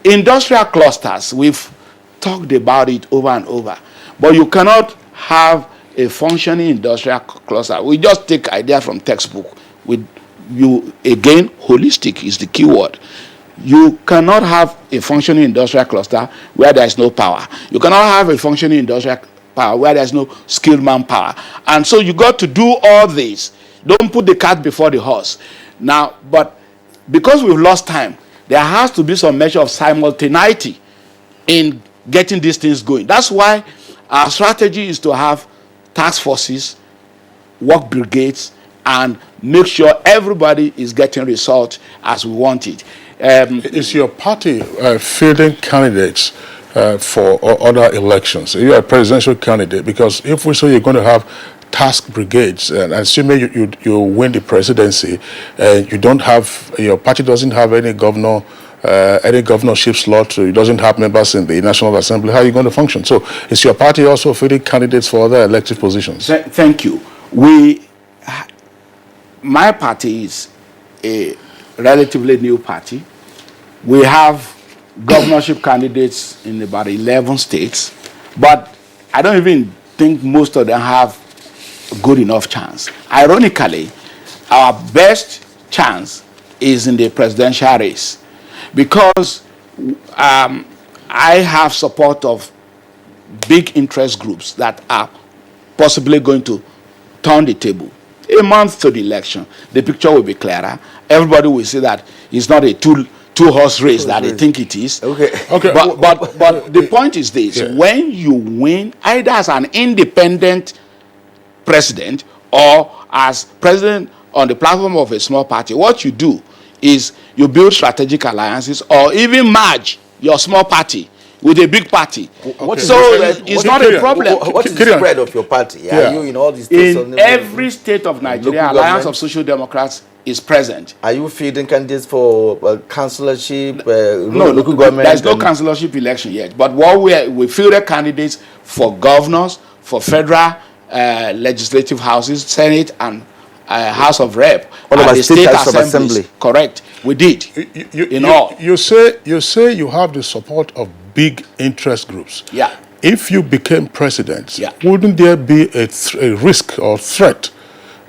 Industrial clusters, we've talked about it over and over, but you cannot have a functioning industrial cluster. We just take ideas from textbook. Again, holistic is the key word. You cannot have a functioning industrial cluster where there is no power. You cannot have a functioning industrial power where there is no skilled manpower. And so you got to do all this. Don't put the cart before the horse. Now, but because we've lost time, there has to be some measure of simultaneity in getting these things going. That's why our strategy is to have task forces, work brigades, and make sure everybody is getting results as we want it. Is your party fielding candidates for other elections? You're a presidential candidate, because if we say you're going to have task brigades, and assuming you win the presidency, you don't have, your party doesn't have any governor, any governorship slot, it doesn't have members in the National Assembly, how are you going to function? So is your party also fielding candidates for other elective positions? Thank you. My party is a relatively new party. We have governorship candidates in about 11 states, but I don't even think most of them have a good enough chance. Ironically, our best chance is in the presidential race, because I have support of big interest groups that are possibly going to turn the table. A month to the election, the picture will be clearer. Everybody will see that it's not a two-horse race that they think it is. Okay. But the point is this: when you win, either as an independent president or as president on the platform of a small party, what you do is you build strategic alliances or even merge your small party with a big party. It's not a problem. What is the spread of your party? Are you in all these states? In every state of Nigeria, Alliance of Social Democrats is present. Are you fielding candidates for councillorship, no, local government? There's no councillorship election yet. But what we fielded candidates for governors, for federal legislative houses, Senate and House of Rep, and the state assembly. Correct. We did. You say you have the support of big interest groups. Yeah. If you became president, wouldn't there be a risk or threat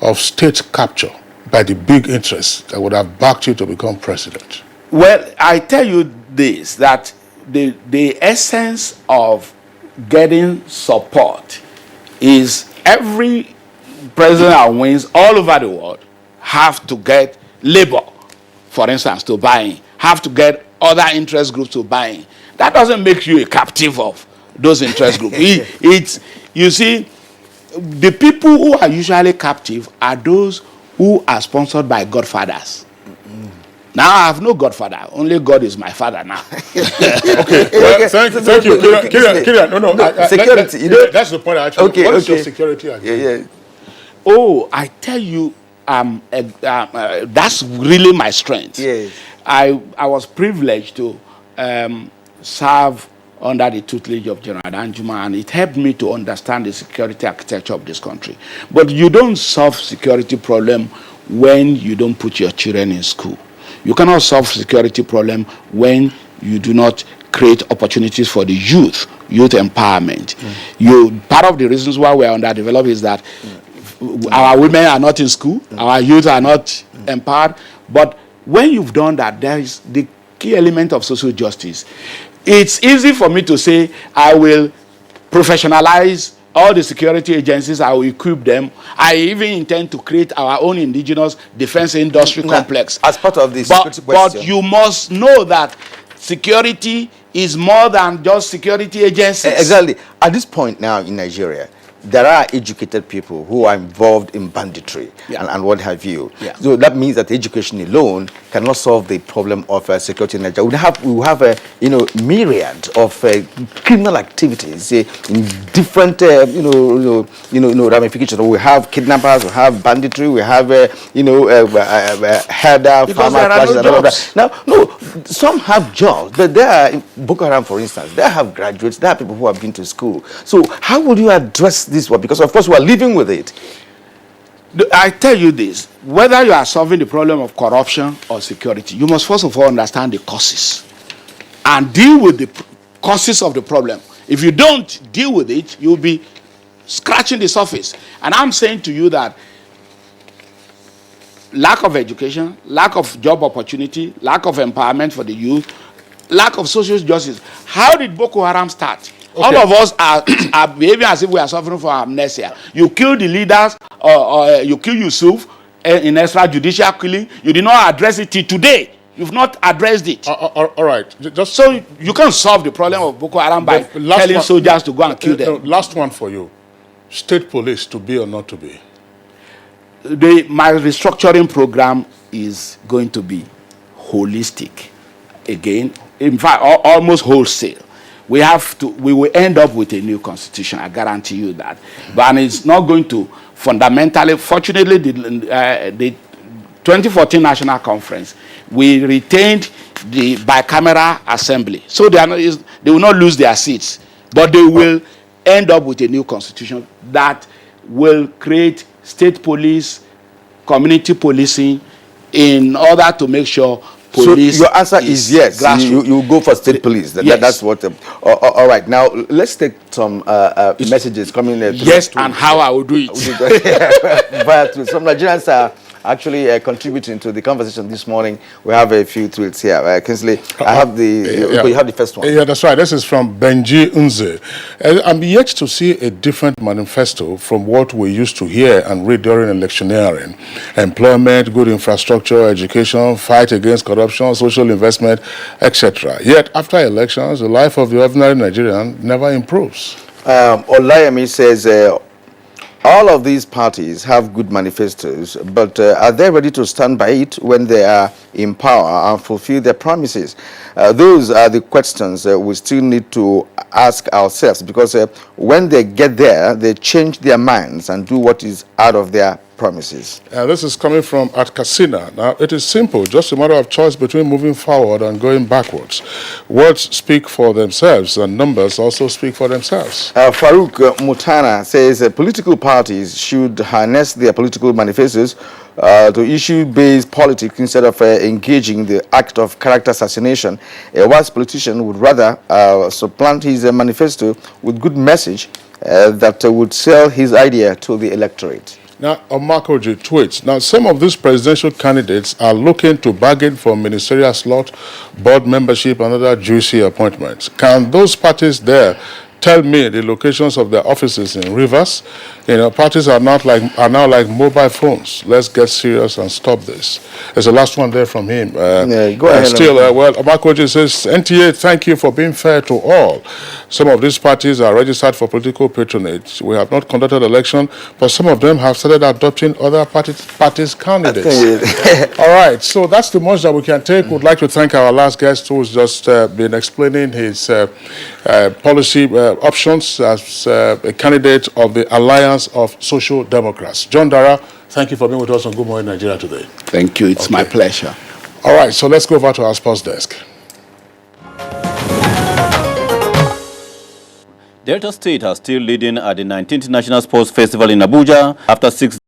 of state capture by the big interests that would have backed you to become president? Well, I tell you this, that the essence of getting support is every president that wins all over the world have to get labor for instance, to buy in, have to get other interest groups to buy in. That doesn't make you a captive of those interest groups. You see, the people who are usually captive are those who are sponsored by godfathers. Now I have no godfather. Only God is my father now. Okay. Well, thank you. Kirian, no. Security. That's the point. Actually, Okay. What is your security again? Yeah. Oh, I tell you, that's really my strength. Yes. I was privileged to serve under the tutelage of General Danjuma, and it helped me to understand the security architecture of this country. But you don't solve security problem when you don't put your children in school. You cannot solve security problem when you do not create opportunities for the youth empowerment. Part of the reasons why we are underdeveloped is that our women are not in school, our youth are not empowered. But when you've done that, there is the key element of social justice. It's easy for me to say, I will professionalize all the security agencies, I will equip them. I even intend to create our own indigenous defense industry complex. As part of this, but you must know that security is more than just security agencies. Exactly. At this point now in Nigeria, there are educated people who are involved in banditry and what have you. So that means that education alone cannot solve the problem of security in Nigeria. We have a myriad of criminal activities in different ramifications. We have kidnappers, we have banditry, we have herder, farmer clashes, and all of that. Now, some have jobs, but there are Boko Haram, for instance. They have graduates. There are people who have been to school. So how would you address this one? Because of course we are living with it. I tell you this, whether you are solving the problem of corruption or security, you must first of all understand the causes and deal with the causes of the problem. If you don't deal with it, you'll be scratching the surface. And I'm saying to you that lack of education, lack of job opportunity, lack of empowerment for the youth, lack of social justice. How did Boko Haram start? All of us are behaving as if we are suffering from amnesia. You kill the leaders, or you kill Yusuf in extrajudicial killing. You did not address it till today. You've not addressed it. All right. Just so you can't solve the problem of Boko Haram by telling soldiers to go and kill them. Last one for you. State police, to be or not to be? My restructuring program is going to be holistic. Again, in fact, almost wholesale. We will end up with a new constitution, I guarantee you that. But it's not going to fundamentally, fortunately, the 2014 National Conference, we retained the bicameral assembly. So they will not lose their seats, but they will end up with a new constitution that will create state police, community policing, in order to make sure police. So your answer is yes. You go for state police. That's what. All right. Now let's take some messages coming in. Yes, and how I will do it. But some Nigerians are actually contributing to the conversation this morning. We have a few tweets here. Kinsley, I have you have the first one. Yeah, that's right. This is from Benji Unze. I'm yet to see a different manifesto from what we used to hear and read during electioneering. Employment, good infrastructure, education, fight against corruption, social investment, etc. Yet, after elections, the life of the ordinary Nigerian never improves. Olayemi says, all of these parties have good manifestos, but are they ready to stand by it when they are in power and fulfill their promises? Those are the questions we still need to ask ourselves, because when they get there, they change their minds and do what is out of their promises. This is coming from at Casina. Now, it is simple, just a matter of choice between moving forward and going backwards. Words speak for themselves, and numbers also speak for themselves. Farouk Mutana says political parties should harness their political manifestos to issue-based politics instead of engaging the act of character assassination. A wise politician would rather supplant his manifesto with good message that would sell his idea to the electorate. Now, Omakoji tweets, now some of these presidential candidates are looking to bargain for ministerial slot, board membership, and other juicy appointments. Can those parties there tell me the locations of their offices in Rivers. Parties are now like mobile phones. Let's get serious and stop this. There's the last one there from him. Go ahead. Still, Omakoji says, NTA, thank you for being fair to all. Some of these parties are registered for political patronage. We have not conducted election, but some of them have started adopting other parties' candidates. All right, so that's the most that we can take. We'd like to thank our last guest who's just been explaining his policy options as a candidate of the Alliance of Social Democrats. John Dara, thank you for being with us on Good Morning Nigeria today. Thank you. It's my pleasure. All right, so let's go over to our sports desk. Delta State are still leading at the 19th National Sports Festival in Abuja after 6